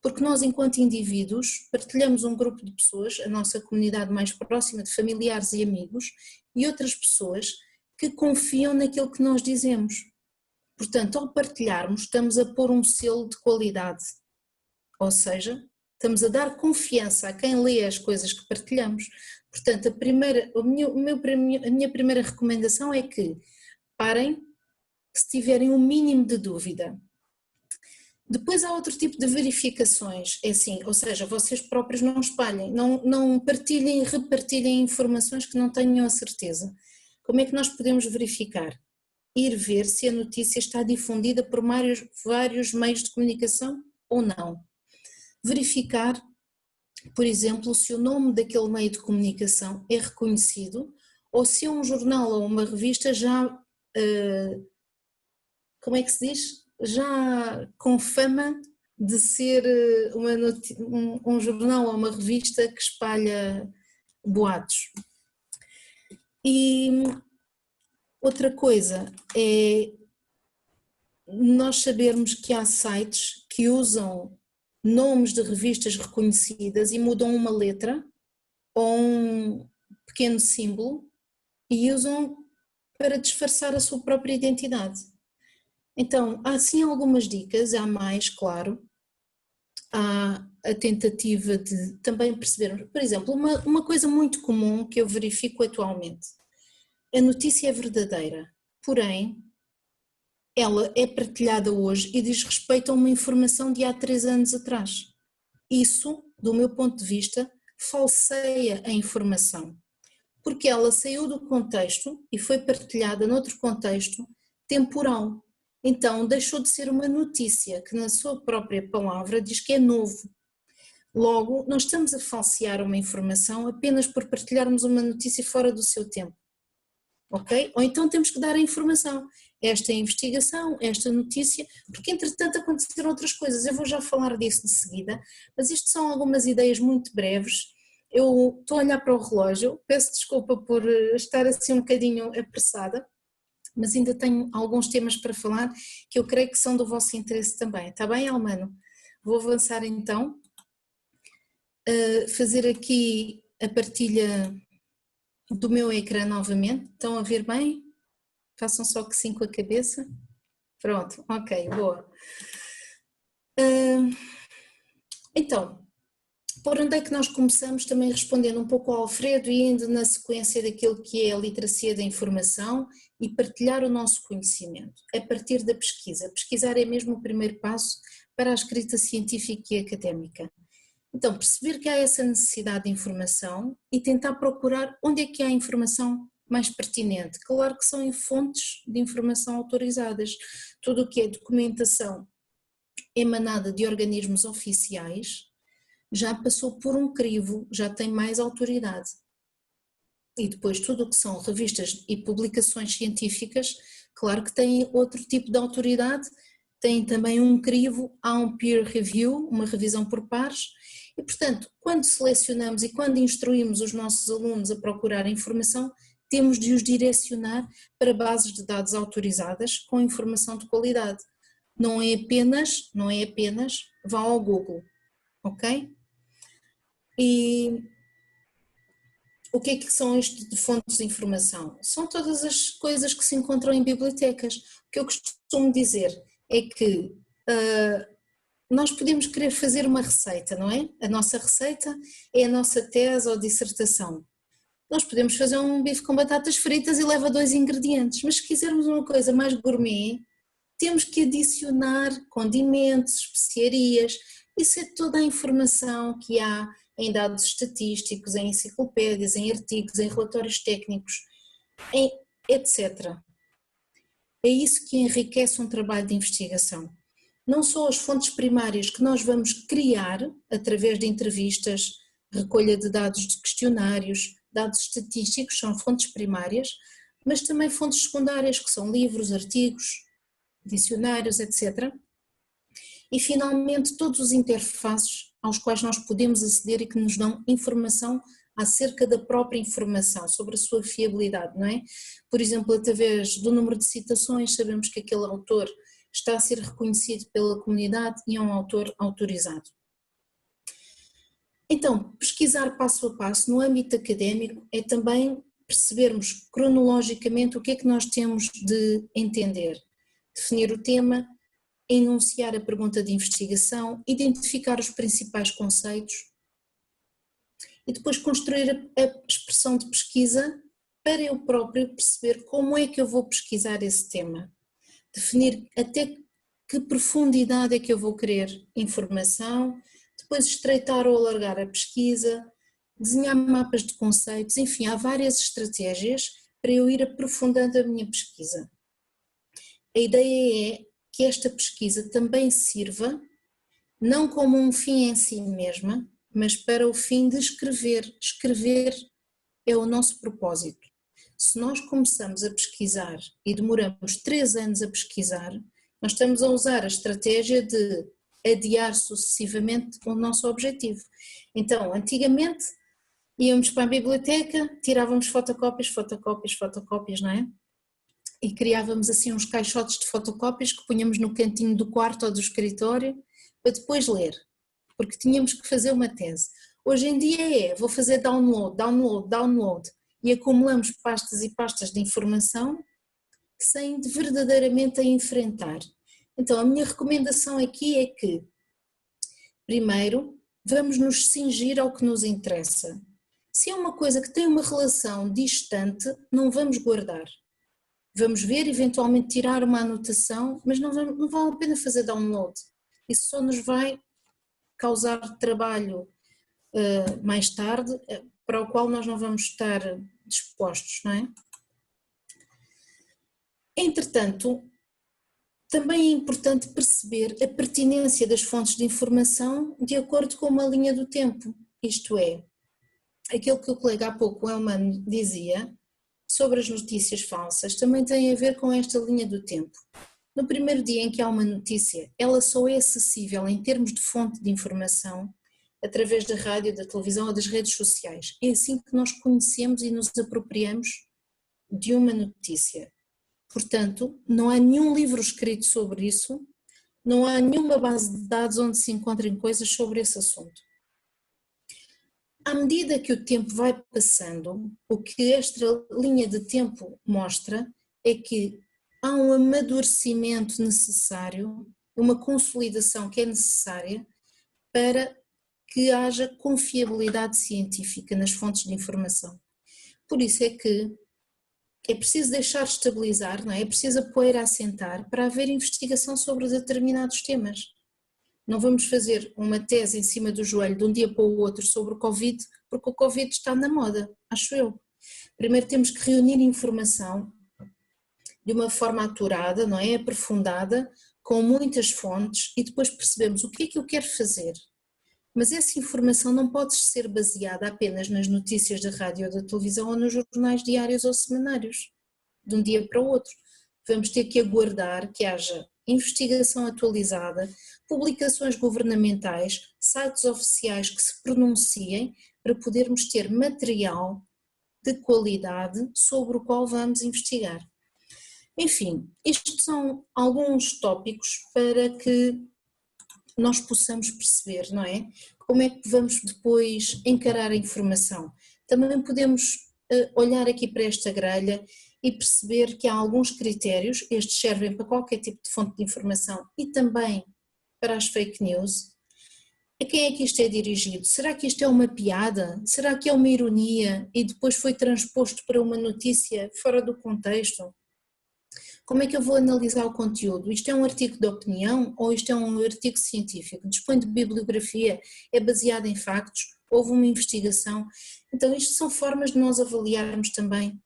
porque nós, enquanto indivíduos, partilhamos um grupo de pessoas, a nossa comunidade mais próxima, de familiares e amigos, e outras pessoas que confiam naquilo que nós dizemos. Portanto, ao partilharmos, estamos a pôr um selo de qualidade, ou seja, estamos a dar confiança a quem lê as coisas que partilhamos. Portanto, a minha primeira recomendação é que parem se tiverem um mínimo de dúvida. Depois há outro tipo de verificações, é assim, ou seja, vocês próprios não espalhem, não partilhem e repartilhem informações que não tenham a certeza. Como é que nós podemos verificar? Ir ver se a notícia está difundida por vários meios de comunicação ou não. Verificar, por exemplo, se o nome daquele meio de comunicação é reconhecido ou se é um jornal ou uma revista já, como é que se diz? Já com fama de ser um jornal ou uma revista que espalha boatos. E outra coisa é nós sabermos que há sites que usam nomes de revistas reconhecidas e mudam uma letra ou um pequeno símbolo e usam para disfarçar a sua própria identidade. Então, há sim algumas dicas, há mais, claro, há a tentativa de também perceber, por exemplo, uma coisa muito comum que eu verifico atualmente, a notícia é verdadeira, porém, ela é partilhada hoje e diz respeito a uma informação de há 3 anos atrás. Isso, do meu ponto de vista, falseia a informação, porque ela saiu do contexto e foi partilhada noutro contexto temporal. Então deixou de ser uma notícia que na sua própria palavra diz que é novo. Logo, nós estamos a falsear uma informação apenas por partilharmos uma notícia fora do seu tempo. Ok? Ou então temos que dar a informação, esta é a investigação, esta notícia, porque entretanto aconteceram outras coisas, eu vou já falar disso de seguida, mas isto são algumas ideias muito breves. Eu estou a olhar para o relógio, peço desculpa por estar assim um bocadinho apressada, mas ainda tenho alguns temas para falar que eu creio que são do vosso interesse também. Está bem, Almano? Vou avançar então, fazer aqui a partilha do meu ecrã novamente. Estão a ver bem? Façam só que sim com a cabeça. Pronto, ok, boa. Então, por onde é que nós começamos? Também respondendo um pouco ao Alfredo e indo na sequência daquilo que é a literacia da informação e partilhar o nosso conhecimento, a partir da pesquisa. Pesquisar é mesmo o primeiro passo para a escrita científica e académica. Então, perceber que há essa necessidade de informação e tentar procurar onde é que há informação mais pertinente. Claro que são em fontes de informação autorizadas. Tudo o que é documentação emanada de organismos oficiais já passou por um crivo, já tem mais autoridade. E depois tudo o que são revistas e publicações científicas, claro que têm outro tipo de autoridade, têm também um crivo, há um peer review, uma revisão por pares, e portanto, quando selecionamos e quando instruímos os nossos alunos a procurar informação, temos de os direcionar para bases de dados autorizadas com informação de qualidade. Não é apenas, vá ao Google, ok? E o que é que são isto de fontes de informação? São todas as coisas que se encontram em bibliotecas. O que eu costumo dizer é que nós podemos querer fazer uma receita, não é? A nossa receita é a nossa tese ou dissertação. Nós podemos fazer um bife com batatas fritas e leva 2 ingredientes, mas se quisermos uma coisa mais gourmet, temos que adicionar condimentos, especiarias, isso é toda a informação que há em dados estatísticos, em enciclopédias, em artigos, em relatórios técnicos, etc. É isso que enriquece um trabalho de investigação. Não só as fontes primárias que nós vamos criar através de entrevistas, recolha de dados de questionários, dados estatísticos, são fontes primárias, mas também fontes secundárias, que são livros, artigos, dicionários, etc. E finalmente todos os interfaces aos quais nós podemos aceder e que nos dão informação acerca da própria informação, sobre a sua fiabilidade, não é? Por exemplo, através do número de citações, sabemos que aquele autor está a ser reconhecido pela comunidade e é um autor autorizado. Então, pesquisar passo a passo no âmbito académico é também percebermos cronologicamente o que é que nós temos de entender, definir o tema, enunciar a pergunta de investigação, identificar os principais conceitos e depois construir a expressão de pesquisa para eu próprio perceber como é que eu vou pesquisar esse tema, definir até que profundidade é que eu vou querer informação, depois estreitar ou alargar a pesquisa, desenhar mapas de conceitos, enfim, há várias estratégias para eu ir aprofundando a minha pesquisa. A ideia é que esta pesquisa também sirva, não como um fim em si mesma, mas para o fim de escrever. Escrever é o nosso propósito. Se nós começamos a pesquisar e demoramos 3 anos a pesquisar, nós estamos a usar a estratégia de adiar sucessivamente o nosso objetivo. Então, antigamente íamos para a biblioteca, tirávamos fotocópias, não é? E criávamos assim uns caixotes de fotocópias que punhamos no cantinho do quarto ou do escritório para depois ler, porque tínhamos que fazer uma tese. Hoje em dia vou fazer download e acumulamos pastas e pastas de informação sem verdadeiramente a enfrentar. Então a minha recomendação aqui é que, primeiro, vamos nos cingir ao que nos interessa. Se é uma coisa que tem uma relação distante, não vamos guardar. Vamos ver, eventualmente tirar uma anotação, mas não vale a pena fazer download. Isso só nos vai causar trabalho mais tarde, para o qual nós não vamos estar dispostos, não é? Entretanto, também é importante perceber a pertinência das fontes de informação de acordo com uma linha do tempo, isto é, aquilo que o colega há pouco, Elman, dizia sobre as notícias falsas, também tem a ver com esta linha do tempo. No primeiro dia em que há uma notícia, ela só é acessível em termos de fonte de informação através da rádio, da televisão ou das redes sociais. É assim que nós conhecemos e nos apropriamos de uma notícia. Portanto, não há nenhum livro escrito sobre isso, não há nenhuma base de dados onde se encontrem coisas sobre esse assunto. À medida que o tempo vai passando, o que esta linha de tempo mostra é que há um amadurecimento necessário, uma consolidação que é necessária para que haja confiabilidade científica nas fontes de informação. Por isso é que é preciso deixar estabilizar, não é? É preciso a poeira assentar para haver investigação sobre determinados temas. Não vamos fazer uma tese em cima do joelho de um dia para o outro sobre o Covid, porque o Covid está na moda, acho eu. Primeiro temos que reunir informação de uma forma aturada, não é? Aprofundada, com muitas fontes e depois percebemos o que é que eu quero fazer. Mas essa informação não pode ser baseada apenas nas notícias da rádio ou da televisão ou nos jornais diários ou semanários, de um dia para o outro. Vamos ter que aguardar que haja investigação atualizada, publicações governamentais, sites oficiais que se pronunciem para podermos ter material de qualidade sobre o qual vamos investigar. Enfim, estes são alguns tópicos para que nós possamos perceber, não é? Como é que vamos depois encarar a informação. Também podemos olhar aqui para esta grelha e perceber que há alguns critérios, estes servem para qualquer tipo de fonte de informação e também para as fake news. A quem é que isto é dirigido? Será que isto é uma piada? Será que é uma ironia e depois foi transposto para uma notícia fora do contexto? Como é que eu vou analisar o conteúdo? Isto é um artigo de opinião ou isto é um artigo científico? Dispõe de bibliografia? É baseado em factos? Houve uma investigação? Então isto são formas de nós avaliarmos também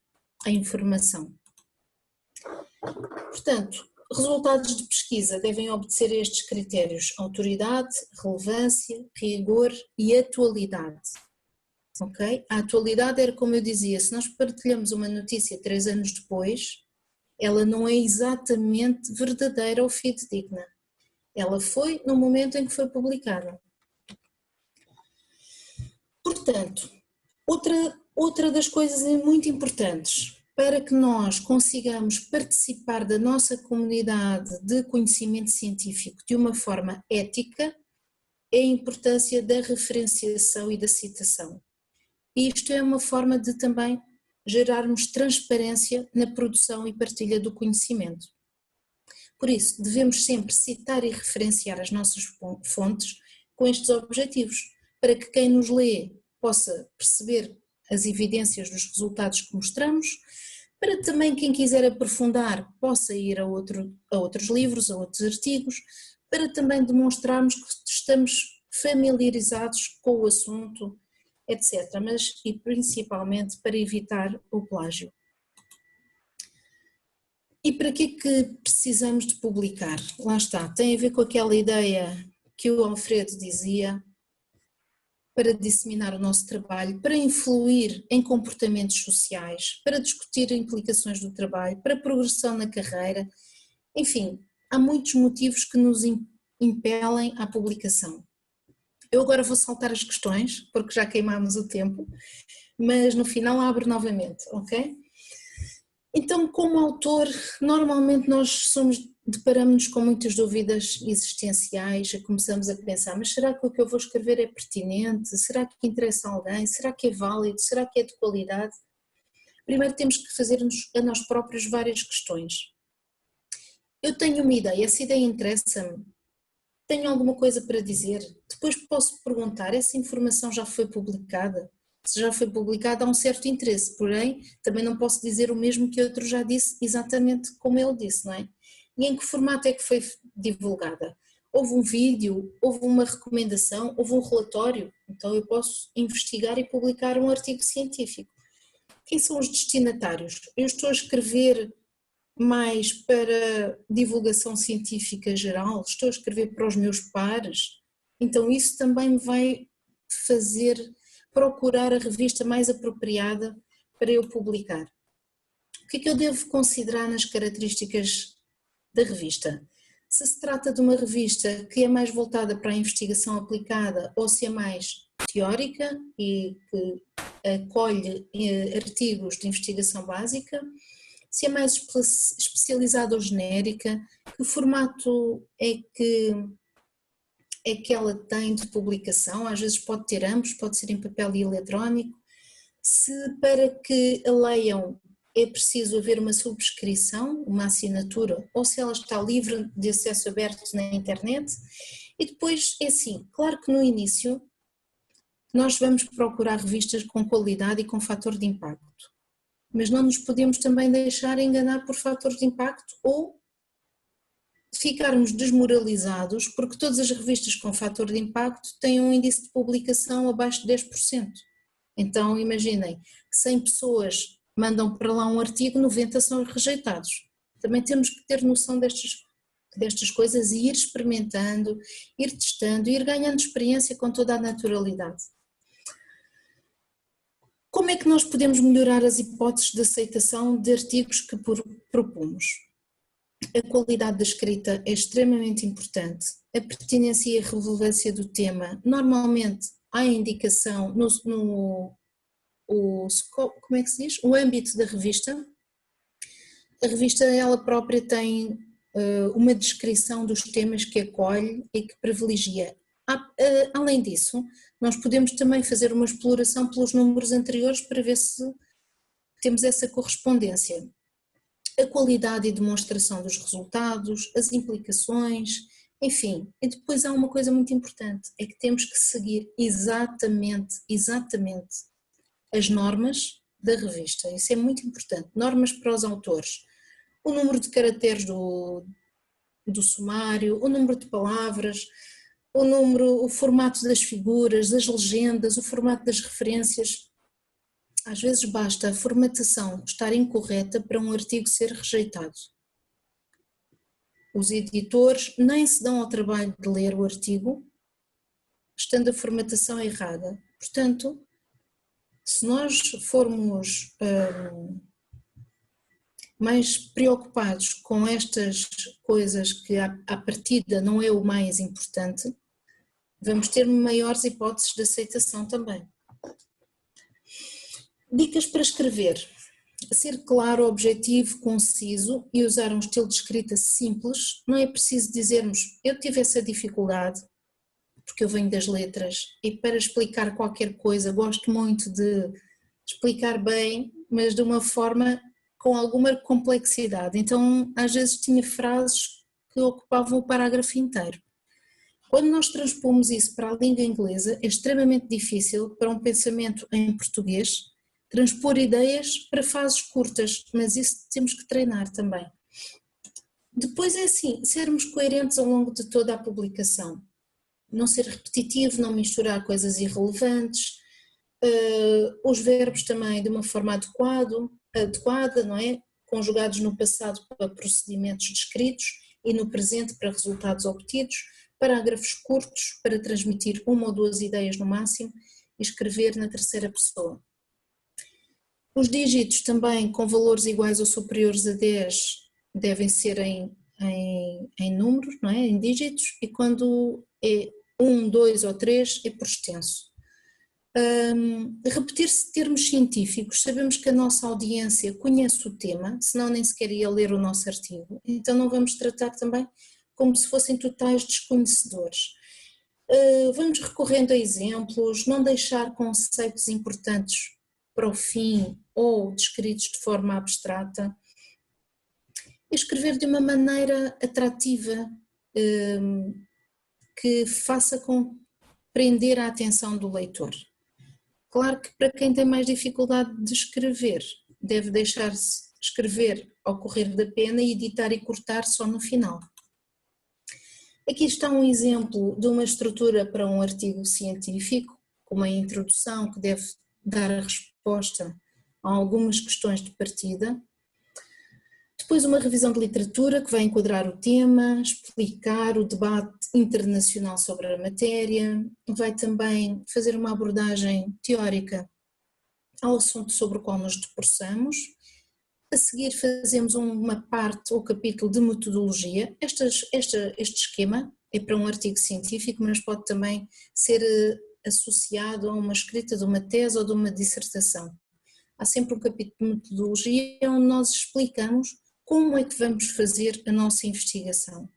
a informação. Portanto, resultados de pesquisa devem obedecer a estes critérios: autoridade, relevância, rigor e atualidade. ok? A atualidade era como eu dizia, se nós partilhamos uma notícia 3 anos depois, ela não é exatamente verdadeira ou fidedigna. Ela foi no momento em que foi publicada. Portanto, outra das coisas muito importantes para que nós consigamos participar da nossa comunidade de conhecimento científico de uma forma ética é a importância da referenciação e da citação. E isto é uma forma de também gerarmos transparência na produção e partilha do conhecimento. Por isso, devemos sempre citar e referenciar as nossas fontes com estes objetivos, para que quem nos lê possa perceber as evidências dos resultados que mostramos, para também quem quiser aprofundar possa ir a outros livros, a outros artigos, para também demonstrarmos que estamos familiarizados com o assunto, etc. Mas e principalmente para evitar o plágio. E para que é que precisamos de publicar? Lá está, tem a ver com aquela ideia que o Alfredo dizia, para disseminar o nosso trabalho, para influir em comportamentos sociais, para discutir implicações do trabalho, para progressão na carreira, enfim, há muitos motivos que nos impelem à publicação. Eu agora vou saltar as questões, porque já queimámos o tempo, mas no final abro novamente, ok? Então, como autor, normalmente nós deparamos-nos com muitas dúvidas existenciais, já começamos a pensar, mas será que o que eu vou escrever é pertinente? Será que interessa a alguém? Será que é válido? Será que é de qualidade? Primeiro temos que fazer-nos a nós próprios várias questões. Eu tenho uma ideia, essa ideia interessa-me? Tenho alguma coisa para dizer? Depois posso perguntar, essa informação já foi publicada? Se já foi publicada há um certo interesse, porém também não posso dizer o mesmo que outro já disse exatamente como ele disse, não é? E em que formato é que foi divulgada? Houve um vídeo, houve uma recomendação, houve um relatório, então eu posso investigar e publicar um artigo científico. Quem são os destinatários? Eu estou a escrever mais para divulgação científica geral, estou a escrever para os meus pares, então isso também me vai fazer procurar a revista mais apropriada para eu publicar. O que é que eu devo considerar nas características da revista? Se trata de uma revista que é mais voltada para a investigação aplicada ou se é mais teórica e que acolhe artigos de investigação básica, se é mais especializada ou genérica, que formato é que ela tem de publicação, às vezes pode ter ambos, pode ser em papel e eletrónico, se para que a leiam é preciso haver uma subscrição, uma assinatura, ou se ela está livre de acesso aberto na internet. E depois é assim, claro que no início nós vamos procurar revistas com qualidade e com fator de impacto, mas não nos podemos também deixar enganar por fatores de impacto ou ficarmos desmoralizados porque todas as revistas com fator de impacto têm um índice de publicação abaixo de 10%. Então imaginem, 100 pessoas mandam para lá um artigo, 90 são rejeitados. Também temos que ter noção destas coisas e ir experimentando, ir testando, ir ganhando experiência com toda a naturalidade. Como é que nós podemos melhorar as hipóteses de aceitação de artigos que propomos? A qualidade da escrita é extremamente importante, a pertinência e a relevância do tema. Normalmente há indicação como é que se diz? O âmbito da revista. A revista ela própria tem uma descrição dos temas que acolhe e que privilegia. Além disso, nós podemos também fazer uma exploração pelos números anteriores para ver se temos essa correspondência. A qualidade e demonstração dos resultados, as implicações, enfim. E depois há uma coisa muito importante, é que temos que seguir exatamente as normas da revista. Isso é muito importante, normas para os autores. O número de caracteres do sumário, o número de palavras, o formato das figuras, das legendas, o formato das referências. Às vezes basta a formatação estar incorreta para um artigo ser rejeitado. Os editores nem se dão ao trabalho de ler o artigo, estando a formatação errada. Portanto, Se nós formos mais preocupados com estas coisas que à partida não é o mais importante, vamos ter maiores hipóteses de aceitação também. Dicas para escrever. Ser claro, objetivo, conciso e usar um estilo de escrita simples. Não é preciso dizermos, eu tive essa dificuldade, porque eu venho das letras, e para explicar qualquer coisa gosto muito de explicar bem, mas de uma forma com alguma complexidade. Então, às vezes tinha frases que ocupavam o parágrafo inteiro. Quando nós transpomos isso para a língua inglesa, é extremamente difícil para um pensamento em português transpor ideias para fases curtas, mas isso temos que treinar também. Depois é assim, sermos coerentes ao longo de toda a publicação. Não ser repetitivo, não misturar coisas irrelevantes, os verbos também de uma forma adequada, não é? Conjugados no passado para procedimentos descritos e no presente para resultados obtidos, parágrafos curtos para transmitir uma ou duas ideias no máximo e escrever na terceira pessoa. Os dígitos também com valores iguais ou superiores a 10 devem ser em números, não é? Em dígitos, e quando é 1, 2 ou 3 é por extenso. Repetir-se termos científicos, sabemos que a nossa audiência conhece o tema, senão nem sequer ia ler o nosso artigo, então não vamos tratar também como se fossem totais desconhecedores. Vamos recorrendo a exemplos, não deixar conceitos importantes para o fim ou descritos de forma abstrata. Escrever de uma maneira atrativa, que faça prender a atenção do leitor. Claro que para quem tem mais dificuldade de escrever, deve deixar-se escrever ao correr da pena e editar e cortar só no final. Aqui está um exemplo de uma estrutura para um artigo científico, com uma introdução que deve dar a resposta a algumas questões de partida. Depois uma revisão de literatura que vai enquadrar o tema, explicar o debate internacional sobre a matéria, vai também fazer uma abordagem teórica ao assunto sobre o qual nos debruçamos. A seguir fazemos uma parte ou capítulo de metodologia. Este esquema é para um artigo científico, mas pode também ser associado a uma escrita de uma tese ou de uma dissertação. Há sempre um capítulo de metodologia onde nós explicamos como é que vamos fazer a nossa investigação.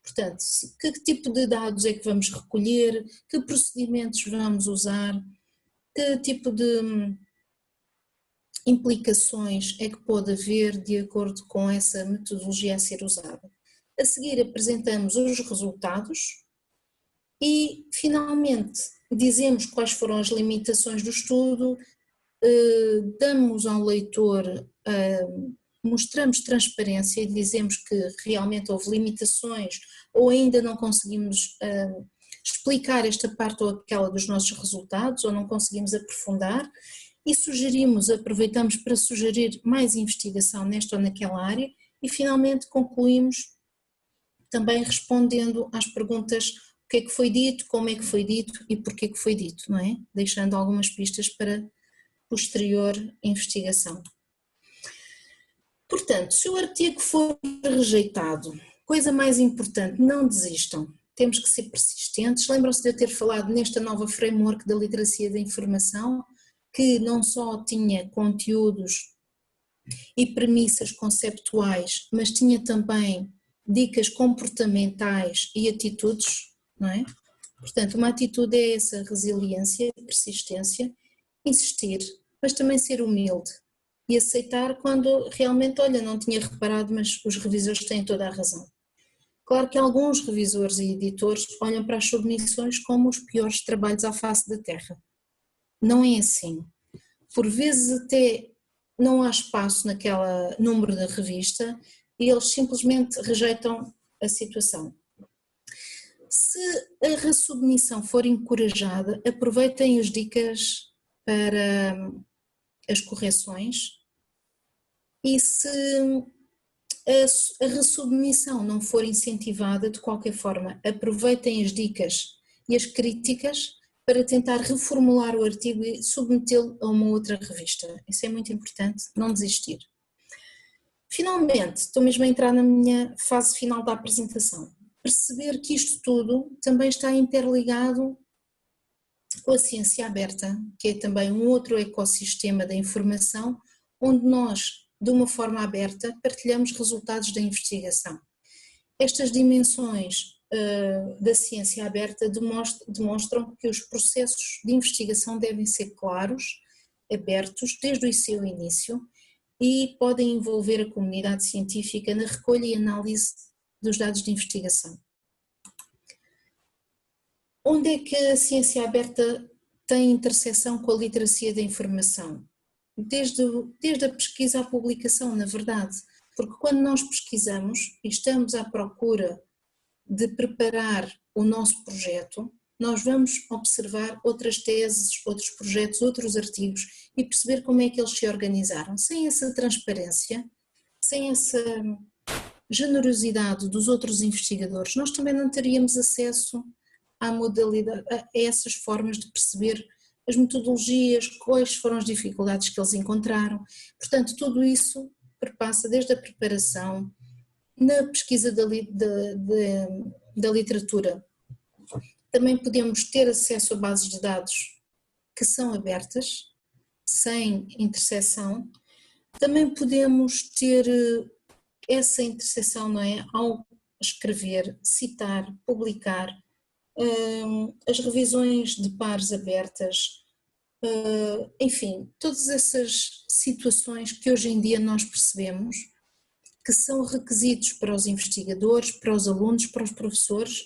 Portanto, que tipo de dados é que vamos recolher, que procedimentos vamos usar, que tipo de implicações é que pode haver de acordo com essa metodologia a ser usada. A seguir apresentamos os resultados e, finalmente, dizemos quais foram as limitações do estudo, damos ao leitor, mostramos transparência e dizemos que realmente houve limitações ou ainda não conseguimos explicar esta parte ou aquela dos nossos resultados ou não conseguimos aprofundar e aproveitamos para sugerir mais investigação nesta ou naquela área e finalmente concluímos também respondendo às perguntas: o que é que foi dito, como é que foi dito e porquê que foi dito, não é? Deixando algumas pistas para posterior investigação. Portanto, se o artigo for rejeitado, coisa mais importante, não desistam, temos que ser persistentes. Lembram-se de eu ter falado nesta nova framework da literacia da informação, que não só tinha conteúdos e premissas conceptuais, mas tinha também dicas comportamentais e atitudes, não é? Portanto, uma atitude é essa resiliência, persistência, insistir, mas também ser humilde e aceitar quando realmente, olha, não tinha reparado, mas os revisores têm toda a razão. Claro que alguns revisores e editores olham para as submissões como os piores trabalhos à face da terra. Não é assim. Por vezes até não há espaço naquela número da revista e eles simplesmente rejeitam a situação. Se a ressubmissão for encorajada, aproveitem as dicas para as correções e se a ressubmissão não for incentivada de qualquer forma, aproveitem as dicas e as críticas para tentar reformular o artigo e submetê-lo a uma outra revista. Isso é muito importante, não desistir. Finalmente, estou mesmo a entrar na minha fase final da apresentação. Perceber que isto tudo também está interligado com a ciência aberta, que é também um outro ecossistema da informação, onde nós, de uma forma aberta, partilhamos resultados da investigação. Estas dimensões da ciência aberta demonstram que os processos de investigação devem ser claros, abertos desde o seu início e podem envolver a comunidade científica na recolha e análise dos dados de investigação. Onde é que a ciência aberta tem interseção com a literacia da informação? Desde a pesquisa à publicação, na verdade, porque quando nós pesquisamos e estamos à procura de preparar o nosso projeto, nós vamos observar outras teses, outros projetos, outros artigos e perceber como é que eles se organizaram. Sem essa transparência, sem essa generosidade dos outros investigadores, nós também não teríamos acesso à modalidade, a essas formas de perceber as metodologias, quais foram as dificuldades que eles encontraram. Portanto, tudo isso perpassa desde a preparação, na pesquisa da literatura. Também podemos ter acesso a bases de dados que são abertas, sem interseção. Também podemos ter essa interseção, não é? Ao escrever, citar, publicar, as revisões de pares abertas, enfim, todas essas situações que hoje em dia nós percebemos que são requisitos para os investigadores, para os alunos, para os professores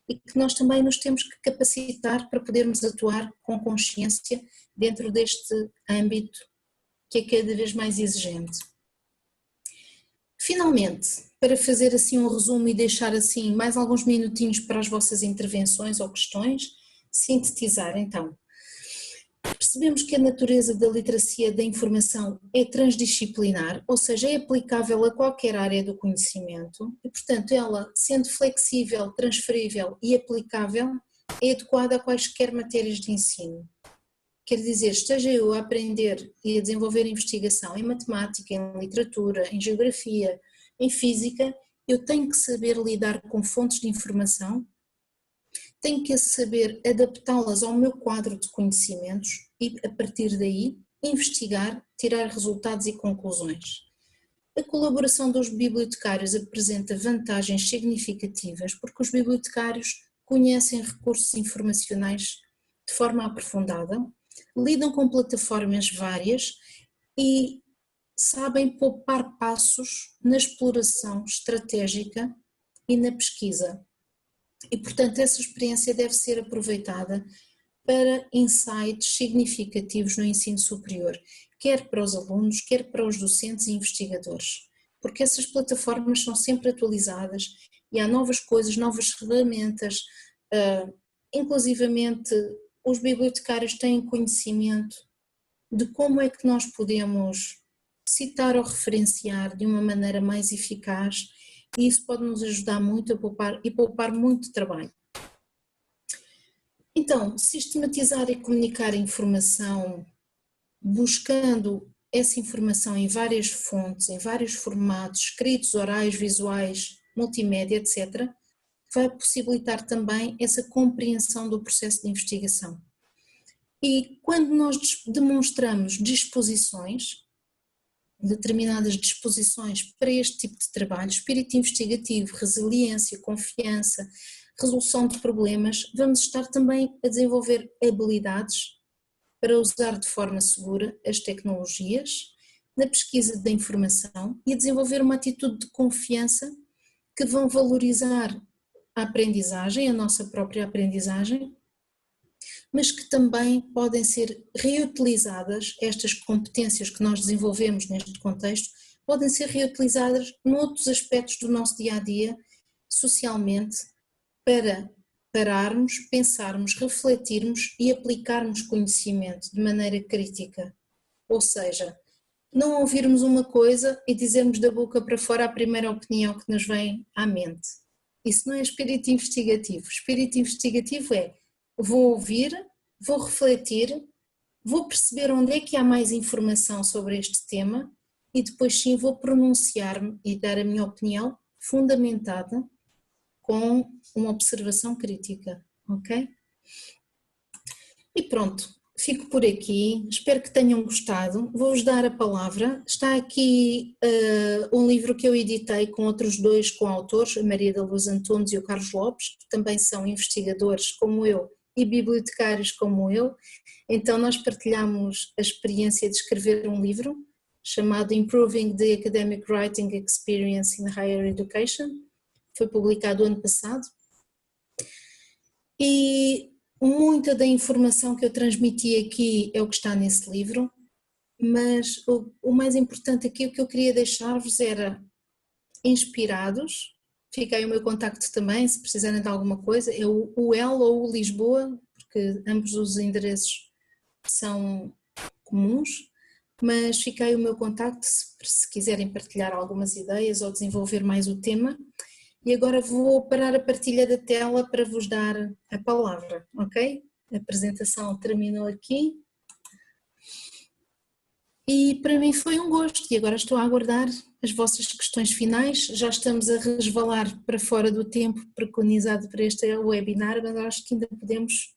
e que nós também nos temos que capacitar para podermos atuar com consciência dentro deste âmbito que é cada vez mais exigente. Finalmente, para fazer assim um resumo e deixar assim mais alguns minutinhos para as vossas intervenções ou questões, sintetizar então. Percebemos que a natureza da literacia da informação é transdisciplinar, ou seja, é aplicável a qualquer área do conhecimento e, portanto, ela, sendo flexível, transferível e aplicável, é adequada a quaisquer matérias de ensino. Quer dizer, esteja eu a aprender e a desenvolver investigação em matemática, em literatura, em geografia, em física, eu tenho que saber lidar com fontes de informação, tenho que saber adaptá-las ao meu quadro de conhecimentos e, a partir daí, investigar, tirar resultados e conclusões. A colaboração dos bibliotecários apresenta vantagens significativas porque os bibliotecários conhecem recursos informacionais de forma aprofundada, lidam com plataformas várias e sabem poupar passos na exploração estratégica e na pesquisa. E, portanto, essa experiência deve ser aproveitada para insights significativos no ensino superior, quer para os alunos, quer para os docentes e investigadores, porque essas plataformas são sempre atualizadas e há novas coisas, novas ferramentas, inclusivamente os bibliotecários têm conhecimento de como é que nós podemos citar ou referenciar de uma maneira mais eficaz e isso pode nos ajudar muito a poupar muito trabalho. Então, sistematizar e comunicar a informação, buscando essa informação em várias fontes, em vários formatos, escritos, orais, visuais, multimédia, etc., vai possibilitar também essa compreensão do processo de investigação. E quando nós demonstramos determinadas disposições para este tipo de trabalho, espírito investigativo, resiliência, confiança, resolução de problemas, vamos estar também a desenvolver habilidades para usar de forma segura as tecnologias na pesquisa da informação e a desenvolver uma atitude de confiança que vão valorizar a aprendizagem, a nossa própria aprendizagem, mas que também podem ser reutilizadas, estas competências que nós desenvolvemos neste contexto, podem ser reutilizadas noutros aspectos do nosso dia-a-dia, socialmente, para pararmos, pensarmos, refletirmos e aplicarmos conhecimento de maneira crítica. Ou seja, não ouvirmos uma coisa e dizermos da boca para fora a primeira opinião que nos vem à mente. Isso não é espírito investigativo. Espírito investigativo é: vou ouvir, vou refletir, vou perceber onde é que há mais informação sobre este tema e depois sim vou pronunciar-me e dar a minha opinião fundamentada com uma observação crítica, ok? E pronto, fico por aqui, espero que tenham gostado, vou-vos dar a palavra. Está aqui um livro que eu editei com outros dois coautores, a Maria da Luz Antunes e o Carlos Lopes, que também são investigadores como eu e bibliotecários como eu, então nós partilhamos a experiência de escrever um livro chamado Improving the Academic Writing Experience in Higher Education, foi publicado ano passado, e muita da informação que eu transmiti aqui é o que está nesse livro, mas o mais importante aqui, o que eu queria deixar-vos era inspirados. Fica aí o meu contacto também, se precisarem de alguma coisa, é o UEL ou o Lisboa, porque ambos os endereços são comuns, mas fica aí o meu contacto se quiserem partilhar algumas ideias ou desenvolver mais o tema. E agora vou parar a partilha da tela para vos dar a palavra, ok? A apresentação terminou aqui. E para mim foi um gosto e agora estou a aguardar as vossas questões finais. Já estamos a resvalar para fora do tempo preconizado para este webinar, mas acho que ainda podemos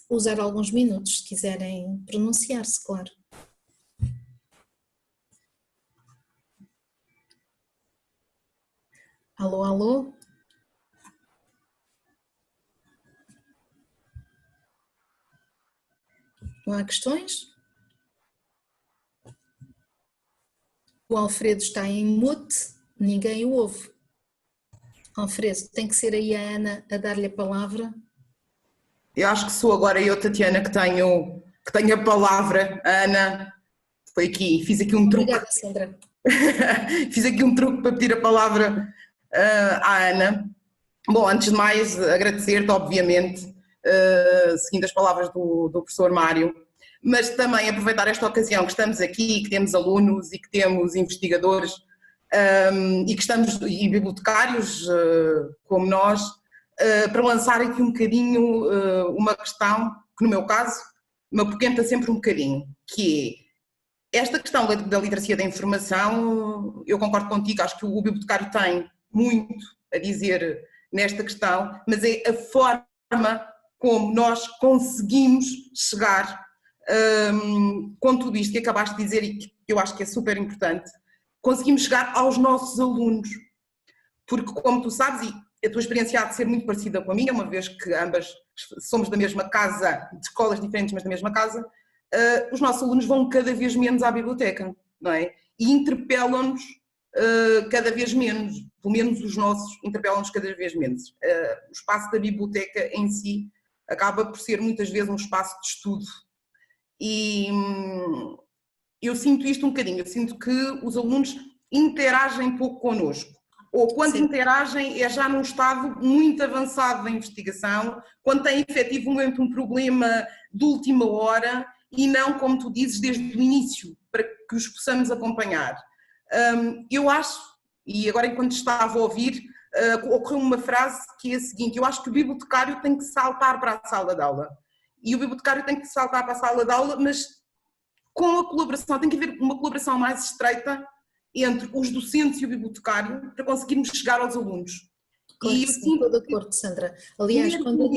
usar alguns minutos, se quiserem pronunciar-se, claro. Alô, alô? Não há questões? O Alfredo está em mute, ninguém o ouve. Alfredo, tem que ser aí a Ana a dar-lhe a palavra. Eu acho que sou agora eu, Tatiana, que tenho a palavra. A Ana foi aqui, fiz aqui um truque. Obrigada, Sandra. Fiz aqui um truque para pedir a palavra à Ana. Bom, antes de mais, agradecer-te, obviamente, seguindo as palavras do professor Mário, mas também aproveitar esta ocasião que estamos aqui, que temos alunos e que temos investigadores e que estamos, e bibliotecários como nós, para lançar aqui um bocadinho uma questão que no meu caso me apoquenta sempre um bocadinho, que é esta questão da literacia da informação. Eu concordo contigo, acho que o bibliotecário tem muito a dizer nesta questão, mas é a forma como nós conseguimos chegar com tudo isto que acabaste de dizer e que eu acho que é super importante, conseguimos chegar aos nossos alunos, porque como tu sabes, e a tua experiência há de ser muito parecida com a minha, uma vez que ambas somos da mesma casa, de escolas diferentes, mas da mesma casa, os nossos alunos vão cada vez menos à biblioteca, não é? E interpelam-nos cada vez menos, pelo menos os nossos interpelam-nos cada vez menos. O espaço da biblioteca em si acaba por ser muitas vezes um espaço de estudo. E eu sinto isto um bocadinho, eu sinto que os alunos interagem pouco connosco, ou quando Sim. interagem é já num estado muito avançado da investigação, quando têm efetivamente um problema de última hora e não, como tu dizes, desde o início, para que os possamos acompanhar. Eu acho, e agora enquanto estava a ouvir, ocorreu-me uma frase que é a seguinte: eu acho que o bibliotecário tem que saltar para a sala de aula. E o bibliotecário tem que saltar para a sala de aula, mas com a colaboração, tem que haver uma colaboração mais estreita entre os docentes e o bibliotecário para conseguirmos chegar aos alunos. Claro e sim, estou de acordo, Sandra. Aliás, quando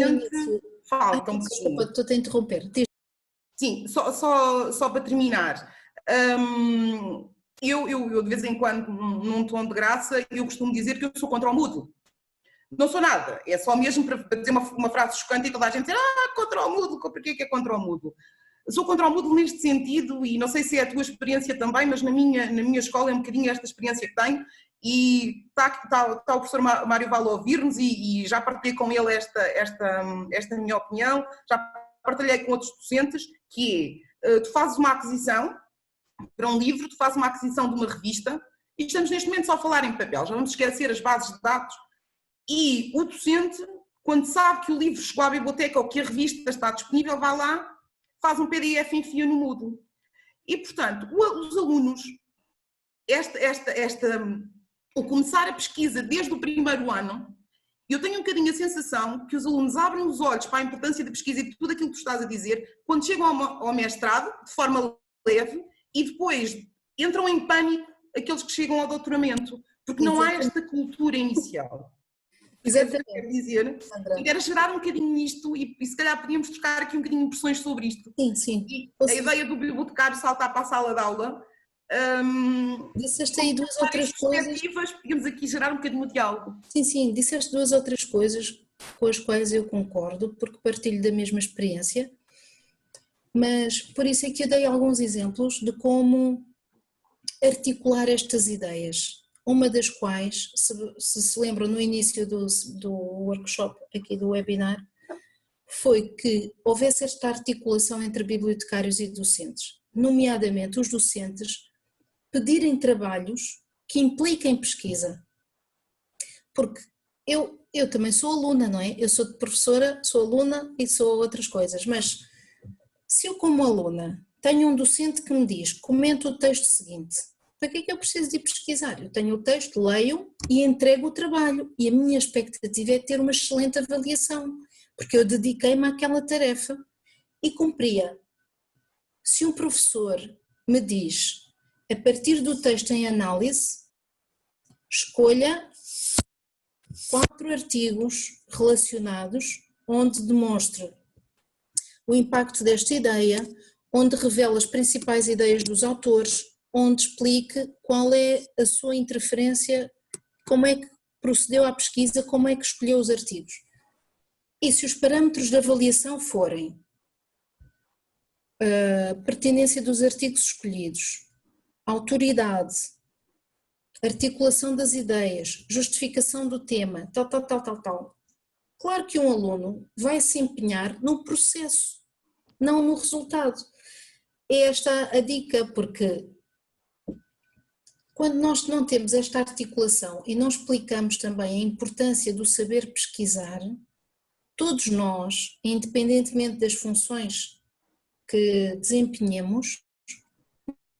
faltam desculpa, estou-te a interromper. Sim, só para terminar. Eu de vez em quando, num tom de graça, eu costumo dizer que eu sou contra o Moodle. Não sou nada, é só mesmo para dizer uma frase chocante e toda a gente dizer contra o Moodle, porquê que é contra o Moodle? Sou contra o Moodle neste sentido, e não sei se é a tua experiência também, mas na minha escola é um bocadinho esta experiência que tenho, e está o professor Mário Valo a ouvir-nos e já partilhei com ele esta minha opinião, já partilhei com outros docentes, que é, tu fazes uma aquisição para um livro, tu fazes uma aquisição de uma revista, e estamos neste momento só a falar em papel, já vamos esquecer as bases de dados, e o docente, quando sabe que o livro chegou à biblioteca ou que a revista está disponível, vai lá, faz um PDF e enfia no Moodle. E, portanto, os alunos, o começar a pesquisa desde o primeiro ano eu tenho um bocadinho a sensação que os alunos abrem os olhos para a importância da pesquisa e de tudo aquilo que tu estás a dizer quando chegam ao mestrado, de forma leve, e depois entram em pânico aqueles que chegam ao doutoramento, porque não há esta cultura inicial. Exatamente. Quero dizer, e quero gerar um bocadinho nisto e se calhar podíamos trocar aqui um bocadinho de impressões sobre isto. Sim, sim. E a ideia do bibliotecário saltar para a sala de aula. Disseste aí duas outras coisas. Podíamos aqui gerar um bocadinho de diálogo. Sim, sim, disseste duas outras coisas com as quais eu concordo, porque partilho da mesma experiência, mas por isso é que eu dei alguns exemplos de como articular estas ideias. Uma das quais, se lembram no início do workshop, aqui do webinar, foi que houvesse esta articulação entre bibliotecários e docentes, nomeadamente os docentes pedirem trabalhos que impliquem pesquisa. Porque eu também sou aluna, não é? Eu sou professora, sou aluna e sou outras coisas, mas se eu como aluna tenho um docente que me diz, comenta o texto seguinte, para que é que eu preciso de ir pesquisar? Eu tenho o texto, leio e entrego o trabalho e a minha expectativa é ter uma excelente avaliação, porque eu dediquei-me àquela tarefa e cumpria. Se um professor me diz, a partir do texto em análise, escolha 4 artigos relacionados onde demonstre o impacto desta ideia, onde revela as principais ideias dos autores, onde explique qual é a sua interferência, como é que procedeu à pesquisa, como é que escolheu os artigos. E se os parâmetros de avaliação forem a pertinência dos artigos escolhidos, autoridade, articulação das ideias, justificação do tema, tal. Claro que um aluno vai se empenhar no processo, não no resultado. É esta a dica, porque quando nós não temos esta articulação e não explicamos também a importância do saber pesquisar, todos nós, independentemente das funções que desempenhemos,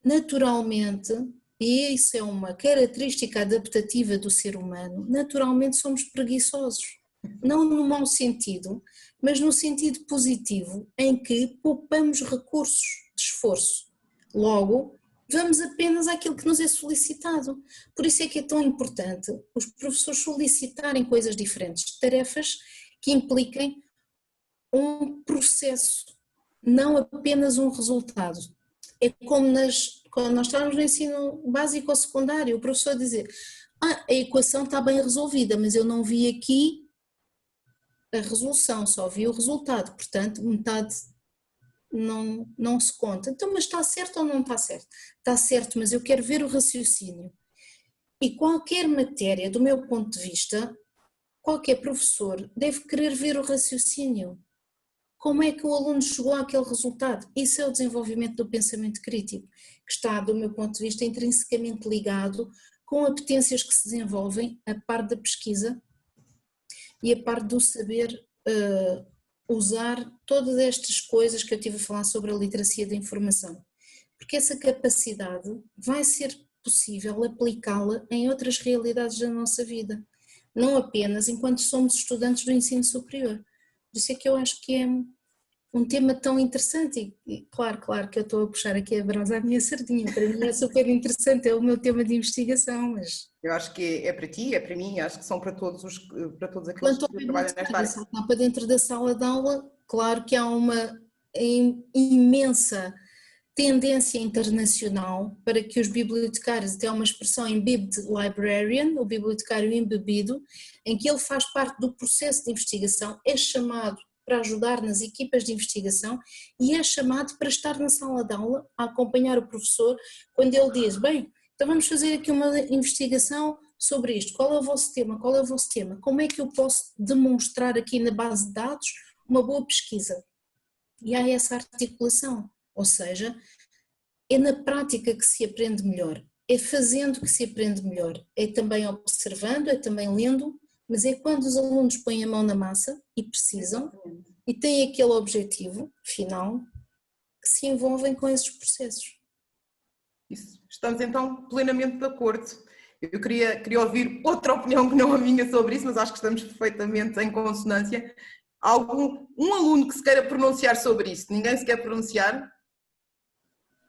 naturalmente, e isso é uma característica adaptativa do ser humano, naturalmente somos preguiçosos. Não no mau sentido, mas no sentido positivo, em que poupamos recursos de esforço. Logo, vamos apenas àquilo que nos é solicitado. Por isso é que é tão importante os professores solicitarem coisas diferentes, tarefas que impliquem um processo, não apenas um resultado. É como quando nós estávamos no ensino básico ou secundário, o professor dizer, a equação está bem resolvida, mas eu não vi aqui a resolução, só vi o resultado, portanto metade não se conta. Então, mas está certo ou não está certo? Está certo, mas eu quero ver o raciocínio. E qualquer matéria, do meu ponto de vista, qualquer professor deve querer ver o raciocínio. Como é que o aluno chegou àquele resultado? Isso é o desenvolvimento do pensamento crítico, que está, do meu ponto de vista, intrinsecamente ligado com apetências que se desenvolvem a par da pesquisa e a par do saber usar todas estas coisas que eu estive a falar sobre a literacia da informação. Porque essa capacidade vai ser possível aplicá-la em outras realidades da nossa vida, não apenas enquanto somos estudantes do ensino superior. Por isso é que eu acho que é um tema tão interessante e claro que eu estou a puxar aqui a brasa à minha sardinha, para mim é super interessante, é o meu tema de investigação, mas... Eu acho que é para ti, é para mim, acho que são para todos aqueles que trabalham nesta área. Para dentro da sala de aula, claro que há uma imensa tendência internacional para que os bibliotecários, até uma expressão embedded librarian, o bibliotecário embebido, em que ele faz parte do processo de investigação, é chamado para ajudar nas equipas de investigação e é chamado para estar na sala de aula a acompanhar o professor quando ele diz, bem, então vamos fazer aqui uma investigação sobre isto, qual é o vosso tema, como é que eu posso demonstrar aqui na base de dados uma boa pesquisa? E há essa articulação, ou seja, é na prática que se aprende melhor, é fazendo que se aprende melhor, é também observando, é também lendo, mas é quando os alunos põem a mão na massa e precisam e têm aquele objetivo final que se envolvem com esses processos. Isso. Estamos então plenamente de acordo. Eu queria ouvir outra opinião que não a minha sobre isso, mas acho que estamos perfeitamente em consonância. Um aluno que se queira pronunciar sobre isso? Ninguém se quer pronunciar?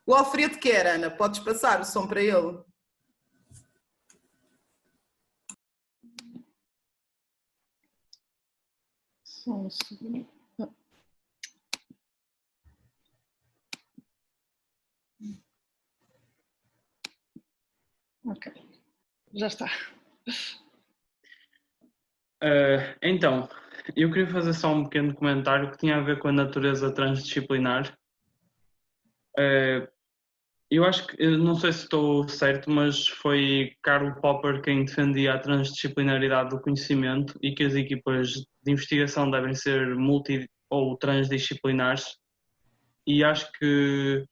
O Alfredo quer, Ana, podes passar o som para ele. Só um segundo. Ok, já está. Então, eu queria fazer só um pequeno comentário que tinha a ver com a natureza transdisciplinar. Eu acho que, eu não sei se estou certo, mas foi Karl Popper quem defendia a transdisciplinaridade do conhecimento e que as equipas de investigação devem ser multi ou transdisciplinares. E acho que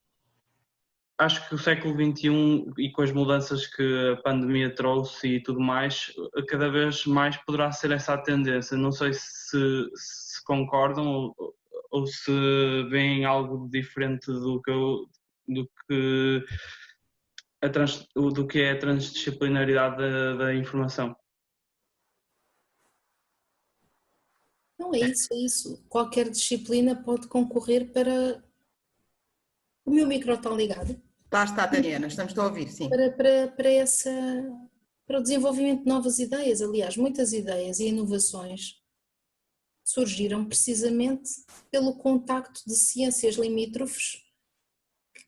o século XXI e com as mudanças que a pandemia trouxe e tudo mais, cada vez mais poderá ser essa a tendência. Não sei se concordam ou se veem algo diferente do que é a transdisciplinaridade da informação. Não, é isso, é isso. Qualquer disciplina pode concorrer para... O meu micro está ligado? Está, Tatiana, estamos a ouvir, sim. Para o desenvolvimento de novas ideias. Aliás, muitas ideias e inovações surgiram precisamente pelo contacto de ciências limítrofes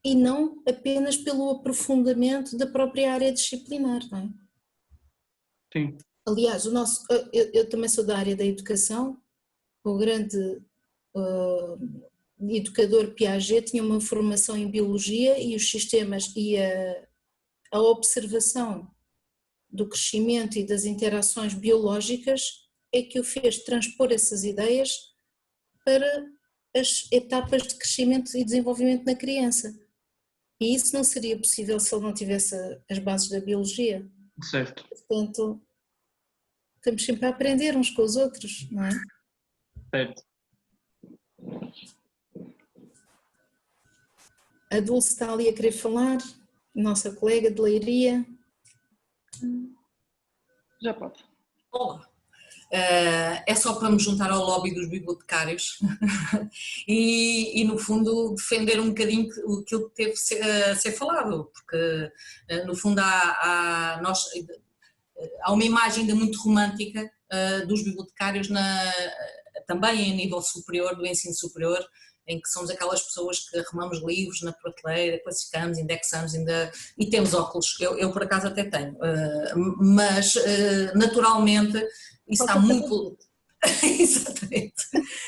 e não apenas pelo aprofundamento da própria área disciplinar, não é? Sim. Aliás, eu também sou da área da educação. O grande educador Piaget tinha uma formação em biologia e os sistemas e a observação do crescimento e das interações biológicas é que o fez transpor essas ideias para as etapas de crescimento e desenvolvimento na criança. E isso não seria possível se ele não tivesse as bases da biologia. Certo. Portanto, estamos sempre a aprender uns com os outros, não é? Certo. A Dulce está ali a querer falar, nossa colega de Leiria. Já pode. Olá. É só para me juntar ao lobby dos bibliotecários e no fundo defender um bocadinho aquilo que teve a ser falado, porque no fundo há uma imagem ainda muito romântica dos bibliotecários também em nível superior, do ensino superior, em que somos aquelas pessoas que arrumamos livros na prateleira, classificamos, indexamos e temos óculos, eu por acaso até tenho, mas naturalmente isso está muito... Exatamente.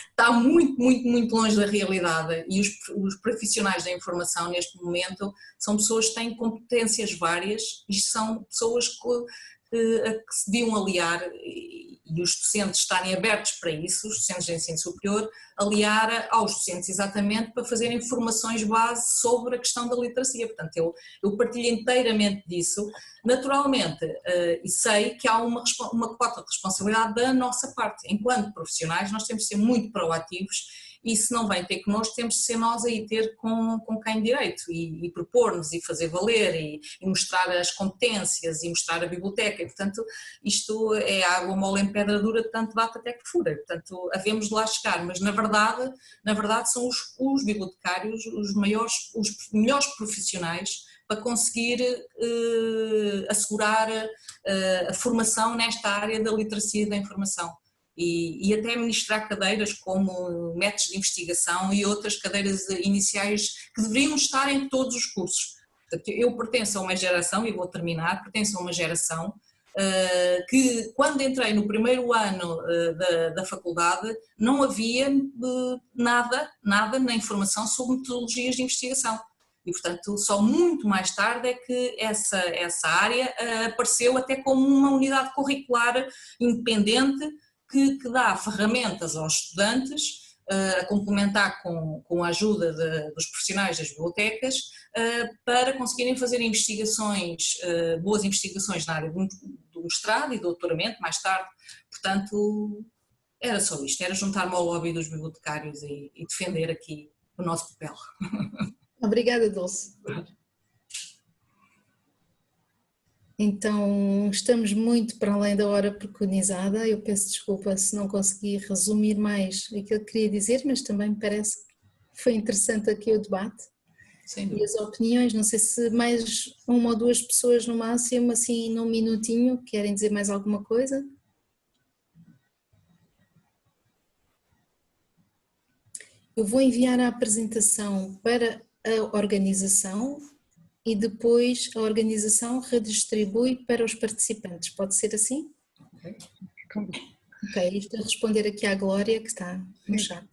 Está muito longe da realidade e os profissionais da informação neste momento são pessoas que têm competências várias e são pessoas a que se deviam aliar e os docentes estarem abertos para isso, os docentes de ensino superior, aliar aos docentes exatamente para fazerem formações base sobre a questão da literacia. Portanto, eu partilho inteiramente disso, naturalmente, e sei que há uma cota de responsabilidade da nossa parte. Enquanto profissionais, nós temos de ser muito proativos e se não vem ter connosco, temos de ser nós aí ter com quem direito e propor-nos e fazer valer e mostrar as competências e mostrar a biblioteca. E, portanto, isto é água mole em pedra dura, tanto bate até que fura. Portanto, havemos de lá chegar, mas na verdade são os bibliotecários os melhores profissionais para conseguir assegurar a formação nesta área da literacia e da informação. E até ministrar cadeiras como métodos de investigação e outras cadeiras iniciais que deveriam estar em todos os cursos. Portanto, eu pertenço a uma geração, e vou terminar, pertenço a uma geração que quando entrei no primeiro ano da faculdade não havia nada na informação sobre metodologias de investigação. E, portanto, só muito mais tarde é que essa área apareceu até como uma unidade curricular independente que dá ferramentas aos estudantes a complementar com a ajuda dos profissionais das bibliotecas para conseguirem fazer investigações, boas investigações na área do mestrado e do doutoramento mais tarde. Portanto, era só isto, era juntar-me ao lobby dos bibliotecários e defender aqui o nosso papel. Obrigada, Dulce. Então estamos muito para além da hora preconizada. Eu peço desculpa se não consegui resumir mais aquilo que queria dizer, mas também me parece que foi interessante aqui o debate e as opiniões. Não sei se mais uma ou duas pessoas no máximo, assim num minutinho, querem dizer mais alguma coisa? Eu vou enviar a apresentação para a organização e depois a organização redistribui para os participantes. Pode ser assim? Ok, isto a responder aqui à Glória que está no chat.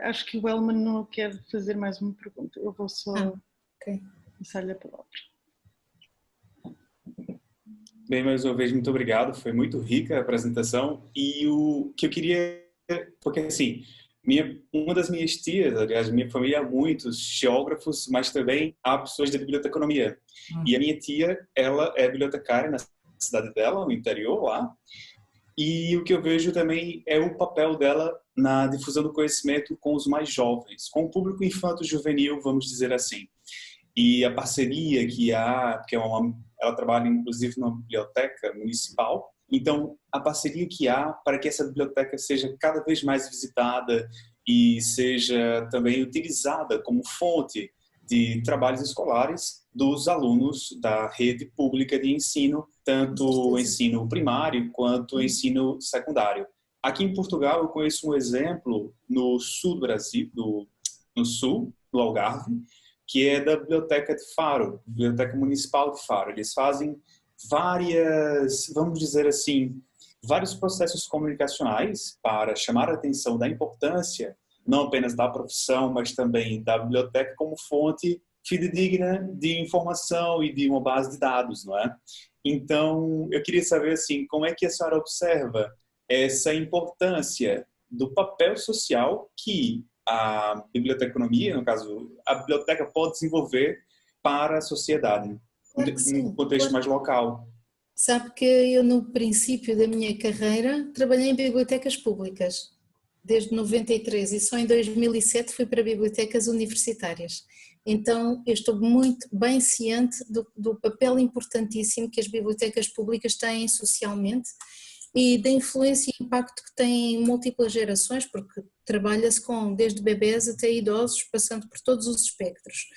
Acho que o Elman não quer fazer mais uma pergunta. Eu vou só passar-lhe a palavra. Bem, mais uma vez, muito obrigado. Foi muito rica a apresentação. E o que eu queria... Porque, assim, uma das minhas tias, aliás, minha família há muitos geógrafos, mas também há pessoas da biblioteconomia. E a minha tia, ela é bibliotecária na cidade dela, no interior lá. E o que eu vejo também é o papel dela na difusão do conhecimento com os mais jovens, com o público infanto-juvenil, vamos dizer assim. E a parceria que há, porque ela trabalha inclusive numa biblioteca municipal, então a parceria que há para que essa biblioteca seja cada vez mais visitada e seja também utilizada como fonte de trabalhos escolares dos alunos da rede pública de ensino, tanto o ensino primário quanto o ensino secundário. Aqui em Portugal eu conheço um exemplo no sul do Brasil, no Algarve, que é da Biblioteca de Faro, Biblioteca Municipal de Faro. Eles fazem vamos dizer assim, vários processos comunicacionais para chamar a atenção da importância, não apenas da profissão, mas também da biblioteca como fonte fidedigna de informação e de uma base de dados, não é? Então, eu queria saber, assim, como é que a senhora observa essa importância do papel social que a biblioteconomia, no caso, a biblioteca pode desenvolver para a sociedade, Claro que sim, num contexto mais local. Sabe que eu no princípio da minha carreira trabalhei em bibliotecas públicas, desde 93 e só em 2007 fui para bibliotecas universitárias. Então eu estou muito bem ciente do papel importantíssimo que as bibliotecas públicas têm socialmente e da influência e impacto que têm em múltiplas gerações, porque trabalha-se com desde bebés até idosos, passando por todos os espectros.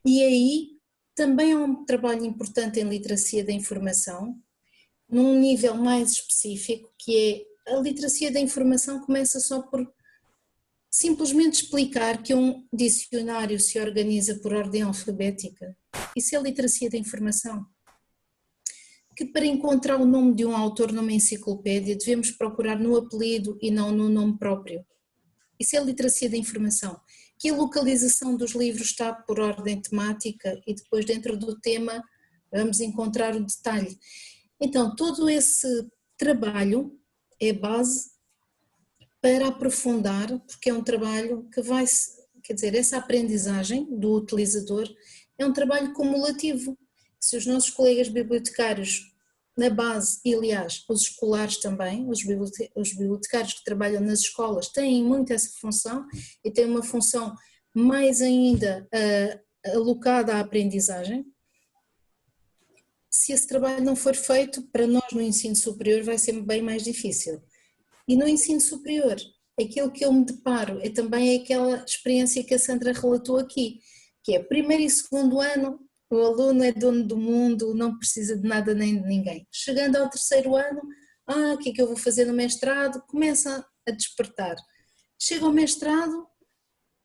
E aí também há um trabalho importante em literacia da informação, num nível mais específico, que é a literacia da informação começa só por simplesmente explicar que um dicionário se organiza por ordem alfabética. Isso é literacia da informação. Que para encontrar o nome de um autor numa enciclopédia devemos procurar no apelido e não no nome próprio. Isso é literacia da informação. Que a localização dos livros está por ordem temática e depois dentro do tema vamos encontrar o detalhe. Então todo esse trabalho é base para aprofundar, porque é um trabalho que vai, quer dizer, essa aprendizagem do utilizador é um trabalho cumulativo. Se os nossos colegas bibliotecários na base, e aliás os escolares também, os bibliotecários que trabalham nas escolas têm muito essa função e têm uma função mais ainda alocada à aprendizagem. Se esse trabalho não for feito, para nós no ensino superior vai ser bem mais difícil. E no ensino superior, aquilo que eu me deparo é também aquela experiência que a Sandra relatou aqui, que é primeiro e segundo ano, o aluno é dono do mundo, não precisa de nada nem de ninguém. Chegando ao terceiro ano, o que é que eu vou fazer no mestrado? Começa a despertar. Chega ao mestrado,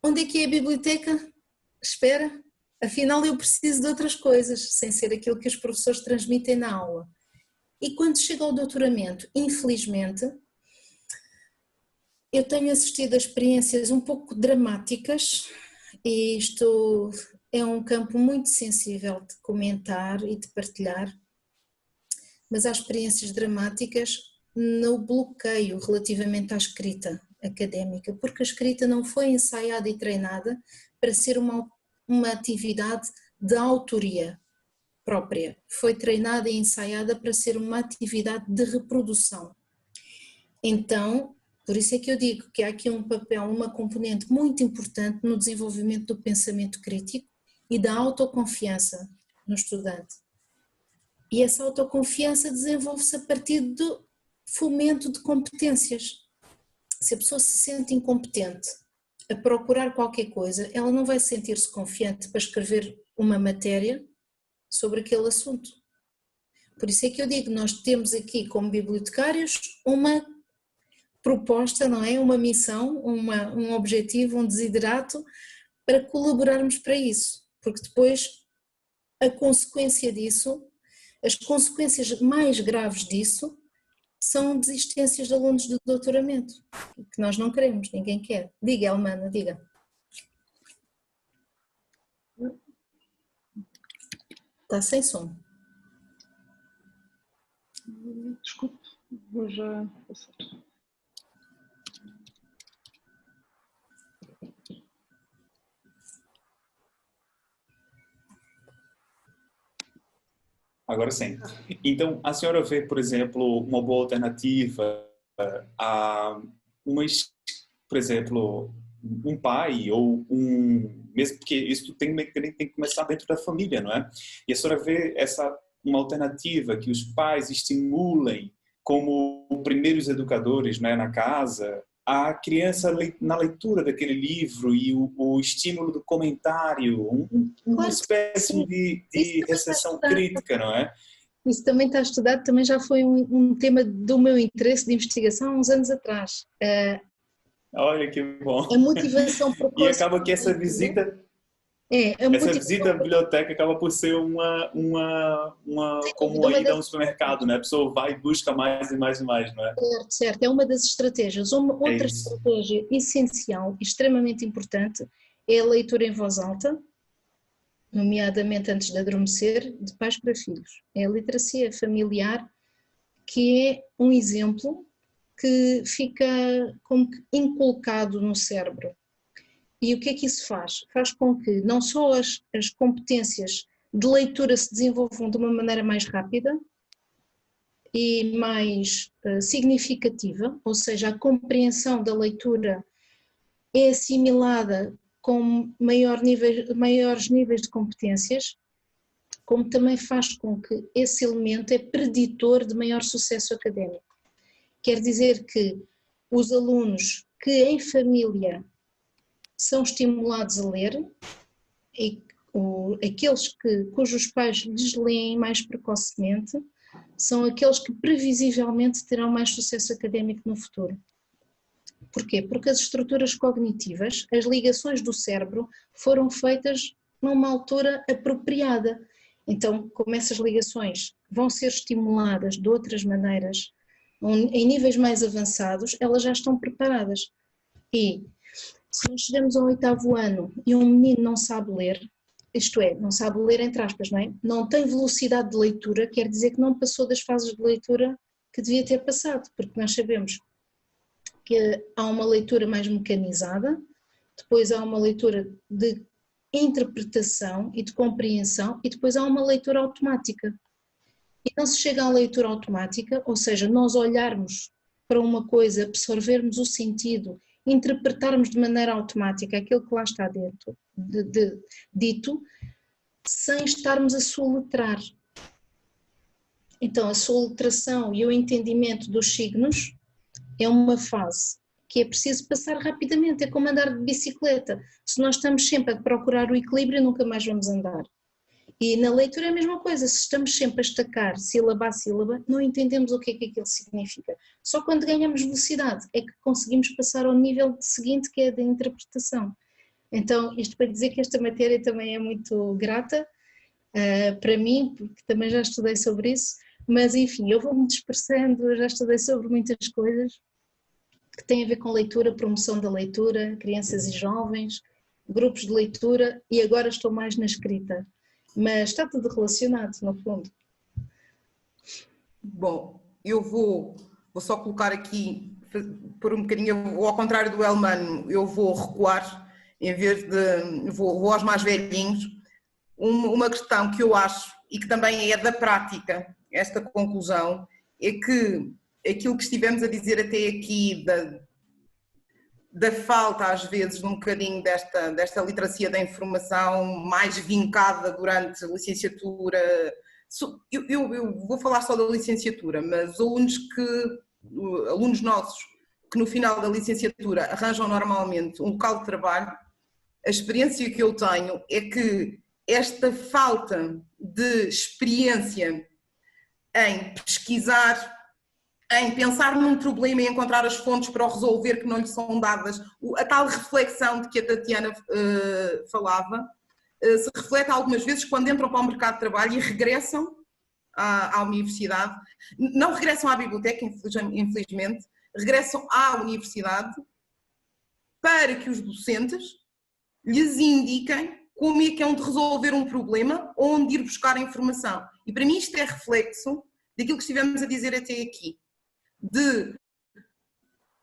onde é que é a biblioteca? Espera, afinal eu preciso de outras coisas, sem ser aquilo que os professores transmitem na aula. E quando chega ao doutoramento, infelizmente, eu tenho assistido a experiências um pouco dramáticas, e isto é um campo muito sensível de comentar e de partilhar, mas há experiências dramáticas no bloqueio relativamente à escrita académica, porque a escrita não foi ensaiada e treinada para ser uma atividade de autoria própria, foi treinada e ensaiada para ser uma atividade de reprodução. Então, por isso é que eu digo que há aqui um papel, uma componente muito importante no desenvolvimento do pensamento crítico e da autoconfiança no estudante. E essa autoconfiança desenvolve-se a partir do fomento de competências. Se a pessoa se sente incompetente a procurar qualquer coisa, ela não vai sentir-se confiante para escrever uma matéria sobre aquele assunto. Por isso é que eu digo, nós temos aqui como bibliotecários uma proposta, não é? Uma missão, um objetivo, um desiderato para colaborarmos para isso, porque depois a consequência disso, as consequências mais graves disso são desistências de alunos de doutoramento, que nós não queremos, ninguém quer. Diga, Elmana, diga. Está sem som. Desculpe, vou já passar. Agora sim. Então, a senhora vê, por exemplo, uma boa alternativa a por exemplo, um pai ou mesmo porque isso tem que começar dentro da família, não é? E a senhora vê uma alternativa que os pais estimulem como primeiros educadores, né, na casa, a criança na leitura daquele livro e o estímulo do comentário, uma espécie de recepção crítica, não é? Isso também está estudado, também já foi um tema do meu interesse de investigação há uns anos atrás. Olha que bom. A motivação precoce. E acaba que essa visita à biblioteca acaba por ser como a ida a um supermercado, né? A pessoa vai e busca mais e mais e mais, não é? Certo, é uma das estratégias. Outra estratégia essencial, extremamente importante, é a leitura em voz alta, nomeadamente antes de adormecer, de pais para filhos. É a literacia familiar, que é um exemplo que fica como que inculcado no cérebro. E o que é que isso faz? Faz com que não só as competências de leitura se desenvolvam de uma maneira mais rápida e mais significativa, ou seja, a compreensão da leitura é assimilada com maiores níveis de competências, como também faz com que esse elemento é preditor de maior sucesso académico. Quer dizer que os alunos que em família são estimulados a ler e aqueles cujos pais lhes leem mais precocemente são aqueles que previsivelmente terão mais sucesso académico no futuro. Porquê? Porque as estruturas cognitivas, as ligações do cérebro foram feitas numa altura apropriada. Então, como essas ligações vão ser estimuladas de outras maneiras, em níveis mais avançados, elas já estão preparadas. E se nós chegamos ao 8º ano e um menino não sabe ler, isto é, não sabe ler entre aspas, não é? Não tem velocidade de leitura, quer dizer que não passou das fases de leitura que devia ter passado, porque nós sabemos que há uma leitura mais mecanizada, depois há uma leitura de interpretação e de compreensão e depois há uma leitura automática. E não se chega à leitura automática, ou seja, nós olharmos para uma coisa, absorvermos o sentido, interpretarmos de maneira automática aquilo que lá está dentro, dito, sem estarmos a soletrar. Então a soletração e o entendimento dos signos é uma fase que é preciso passar rapidamente, é como andar de bicicleta. Se nós estamos sempre a procurar o equilíbrio, nunca mais vamos andar. E na leitura é a mesma coisa, se estamos sempre a estacar sílaba a sílaba, não entendemos o que é que aquilo significa. Só quando ganhamos velocidade é que conseguimos passar ao nível seguinte, que é da interpretação. Então, isto para dizer que esta matéria também é muito grata para mim, porque também já estudei sobre isso, mas enfim, eu vou-me dispersando, eu já estudei sobre muitas coisas que têm a ver com leitura, promoção da leitura, crianças e jovens, grupos de leitura e agora estou mais na escrita. Mas está tudo relacionado, no fundo. Bom, eu vou só colocar aqui, por um bocadinho, ao contrário do Elmano, eu vou recuar, em vez de, vou aos mais velhinhos, uma questão que eu acho, e que também é da prática, esta conclusão, é que aquilo que estivemos a dizer até aqui, da falta às vezes de um bocadinho desta literacia da informação mais vincada durante licenciatura, eu vou falar só da licenciatura, mas alunos nossos que no final da licenciatura arranjam normalmente um local de trabalho, a experiência que eu tenho é que esta falta de experiência em pesquisar, em pensar num problema e encontrar as fontes para o resolver que não lhe são dadas, a tal reflexão de que a Tatiana falava, se reflete algumas vezes quando entram para o mercado de trabalho e regressam à universidade, não regressam à biblioteca, infelizmente, regressam à universidade para que os docentes lhes indiquem como é que é de resolver um problema ou onde ir buscar a informação. E para mim isto é reflexo daquilo que estivemos a dizer até aqui.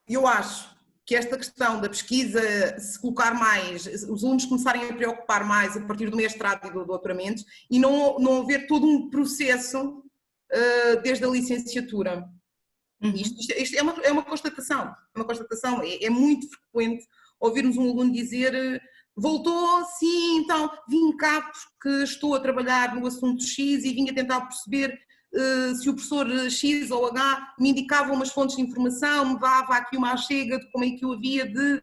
Eu acho que esta questão da pesquisa, se colocar mais, os alunos começarem a preocupar mais a partir do mestrado e do doutoramento e não haver todo um processo desde a licenciatura. Isto é uma constatação, é muito frequente ouvirmos um aluno dizer voltou, sim, então vim cá porque estou a trabalhar no assunto X e vim a tentar perceber se o professor X ou H me indicava umas fontes de informação, me dava aqui uma achega de como é que eu havia de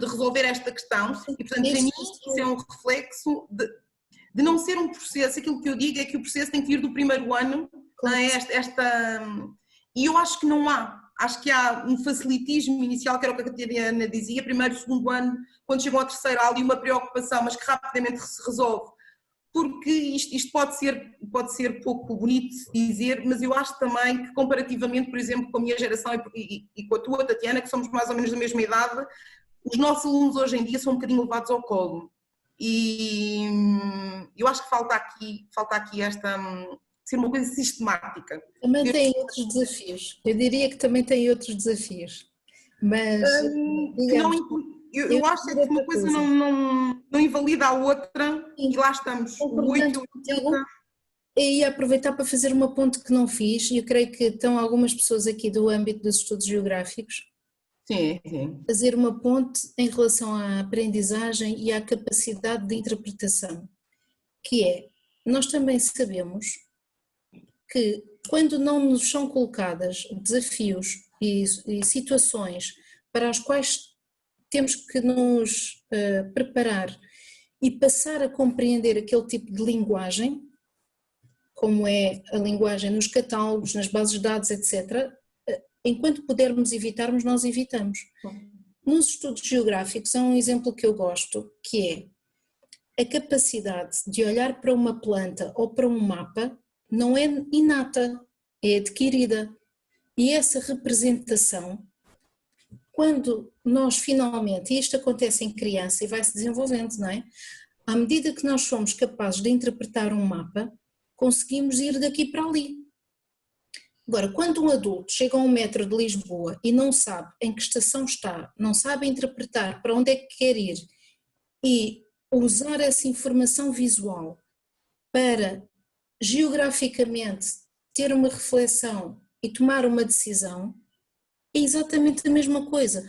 resolver esta questão. E, portanto, para mim, isso é um reflexo de não ser um processo. Aquilo que eu digo é que o processo tem que vir do primeiro ano. E eu acho que não há. Acho que há um facilitismo inicial, que era o que a Catarina dizia, primeiro, segundo ano, quando chegam ao terceiro, há ali uma preocupação, mas que rapidamente se resolve. Porque isto pode ser pouco bonito dizer, mas eu acho também que comparativamente, por exemplo, com a minha geração e com a tua, Tatiana, que somos mais ou menos da mesma idade, os nossos alunos hoje em dia são um bocadinho levados ao colo. E eu acho que falta aqui esta ser uma coisa sistemática. Também tem outros desafios, eu diria que também tem outros desafios, mas... Eu acho que uma coisa não invalida a outra. Sim. E lá estamos. Eu ia aproveitar para fazer uma ponte que não fiz, e eu creio que estão algumas pessoas aqui do âmbito dos estudos geográficos. Sim. Fazer uma ponte em relação à aprendizagem e à capacidade de interpretação, que é, nós também sabemos que quando não nos são colocadas desafios e situações para as quais temos que nos preparar e passar a compreender aquele tipo de linguagem, como é a linguagem nos catálogos, nas bases de dados, etc., enquanto pudermos evitarmos, nós evitamos. Nos estudos geográficos há um exemplo que eu gosto, que é a capacidade de olhar para uma planta ou para um mapa não é inata, é adquirida. E essa representação, quando nós finalmente, e isto acontece em criança e vai-se desenvolvendo, não é? À medida que nós somos capazes de interpretar um mapa, conseguimos ir daqui para ali. Agora, quando um adulto chega a um metro de Lisboa e não sabe em que estação está, não sabe interpretar para onde é que quer ir e usar essa informação visual para geograficamente ter uma reflexão e tomar uma decisão, é exatamente a mesma coisa.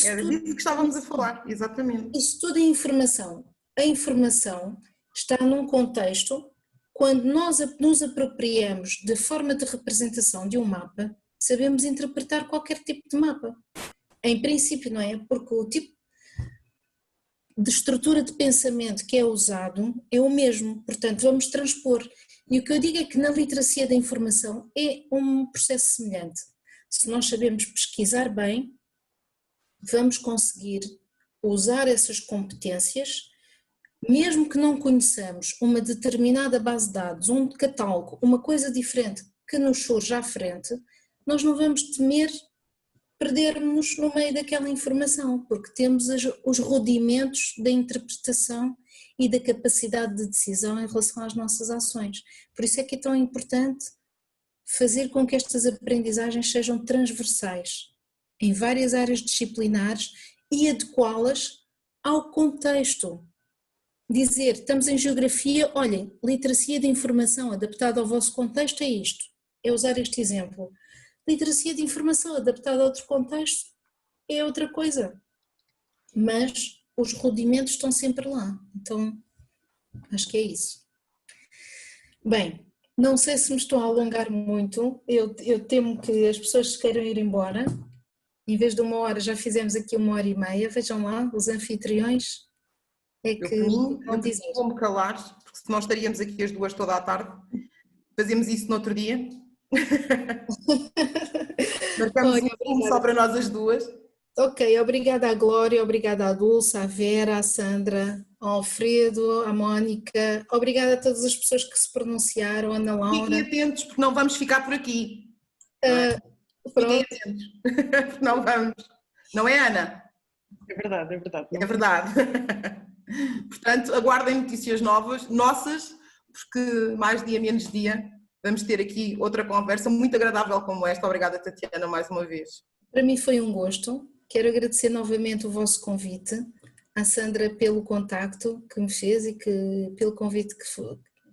Era disso que estávamos a falar, exatamente. Isso tudo é informação. A informação está num contexto, quando nós nos apropriamos da forma de representação de um mapa, sabemos interpretar qualquer tipo de mapa. Em princípio, não é? Porque o tipo de estrutura de pensamento que é usado é o mesmo, portanto vamos transpor. E o que eu digo é que na literacia da informação é um processo semelhante. Se nós sabemos pesquisar bem, vamos conseguir usar essas competências, mesmo que não conheçamos uma determinada base de dados, um catálogo, uma coisa diferente que nos surja à frente, nós não vamos temer perdermos no meio daquela informação, porque temos os rudimentos da interpretação e da capacidade de decisão em relação às nossas ações. Por isso é que é tão importante fazer com que estas aprendizagens sejam transversais em várias áreas disciplinares e adequá-las ao contexto. Dizer, estamos em geografia, olhem, literacia de informação adaptada ao vosso contexto é isto, é usar este exemplo. Literacia de informação adaptada a outro contexto é outra coisa, mas os rudimentos estão sempre lá, então acho que é isso. Bem, não sei se me estou a alongar muito, eu temo que as pessoas queiram ir embora. Em vez de 1 hora, já fizemos aqui 1h30. Vejam lá, os anfitriões. É que Eu vou-me calar, porque senão estaríamos aqui as 2 toda a tarde. Fazemos isso no outro dia. Marcamos um só para nós as 2. Ok, obrigada à Glória, obrigada à Dulce, à Vera, à Sandra, ao Alfredo, à Mónica. Obrigada a todas as pessoas que se pronunciaram, Ana Laura. Fiquem atentos, porque não vamos ficar por aqui. Fiquem atentos, porque não vamos. Não é, Ana? É verdade, é verdade. É verdade. Portanto, aguardem notícias novas, nossas, porque mais dia menos dia vamos ter aqui outra conversa muito agradável como esta. Obrigada, Tatiana, mais uma vez. Para mim foi um gosto. Quero agradecer novamente o vosso convite, à Sandra pelo contacto que me fez e pelo convite que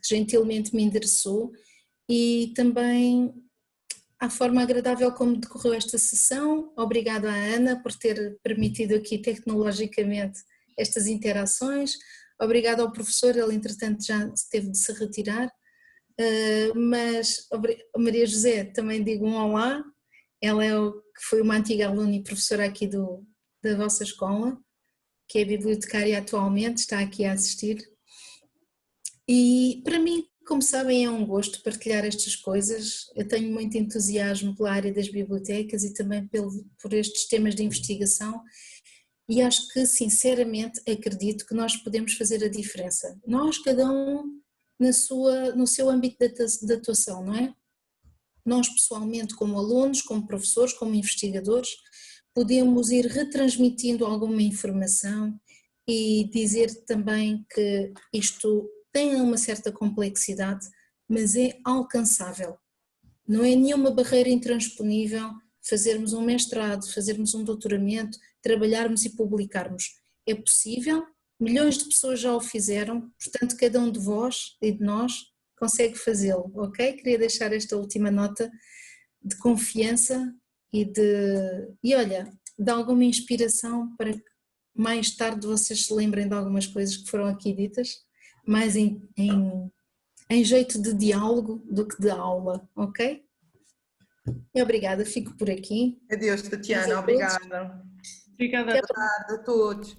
gentilmente me endereçou, e também à forma agradável como decorreu esta sessão. Obrigada à Ana por ter permitido aqui tecnologicamente estas interações. Obrigada ao professor, ele entretanto já teve de se retirar, mas a Maria José também digo um olá. Ela que foi uma antiga aluna e professora aqui da vossa escola, que é bibliotecária atualmente, está aqui a assistir. E para mim, como sabem, é um gosto partilhar estas coisas. Eu tenho muito entusiasmo pela área das bibliotecas e também por estes temas de investigação, e acho que sinceramente acredito que nós podemos fazer a diferença. Nós, cada um no seu âmbito de atuação, não é? Nós pessoalmente, como alunos, como professores, como investigadores, podemos ir retransmitindo alguma informação e dizer também que isto tem uma certa complexidade, mas é alcançável. Não é nenhuma barreira intransponível fazermos um mestrado, fazermos um doutoramento, trabalharmos e publicarmos. É possível, milhões de pessoas já o fizeram, portanto cada um de vós e de nós consegue fazê-lo, ok? Queria deixar esta última nota de confiança e olha, de alguma inspiração para que mais tarde vocês se lembrem de algumas coisas que foram aqui ditas, mais em jeito de diálogo do que de aula, ok? E obrigada, fico por aqui. Adeus, Tatiana, obrigada. Obrigada Boa tarde a todos.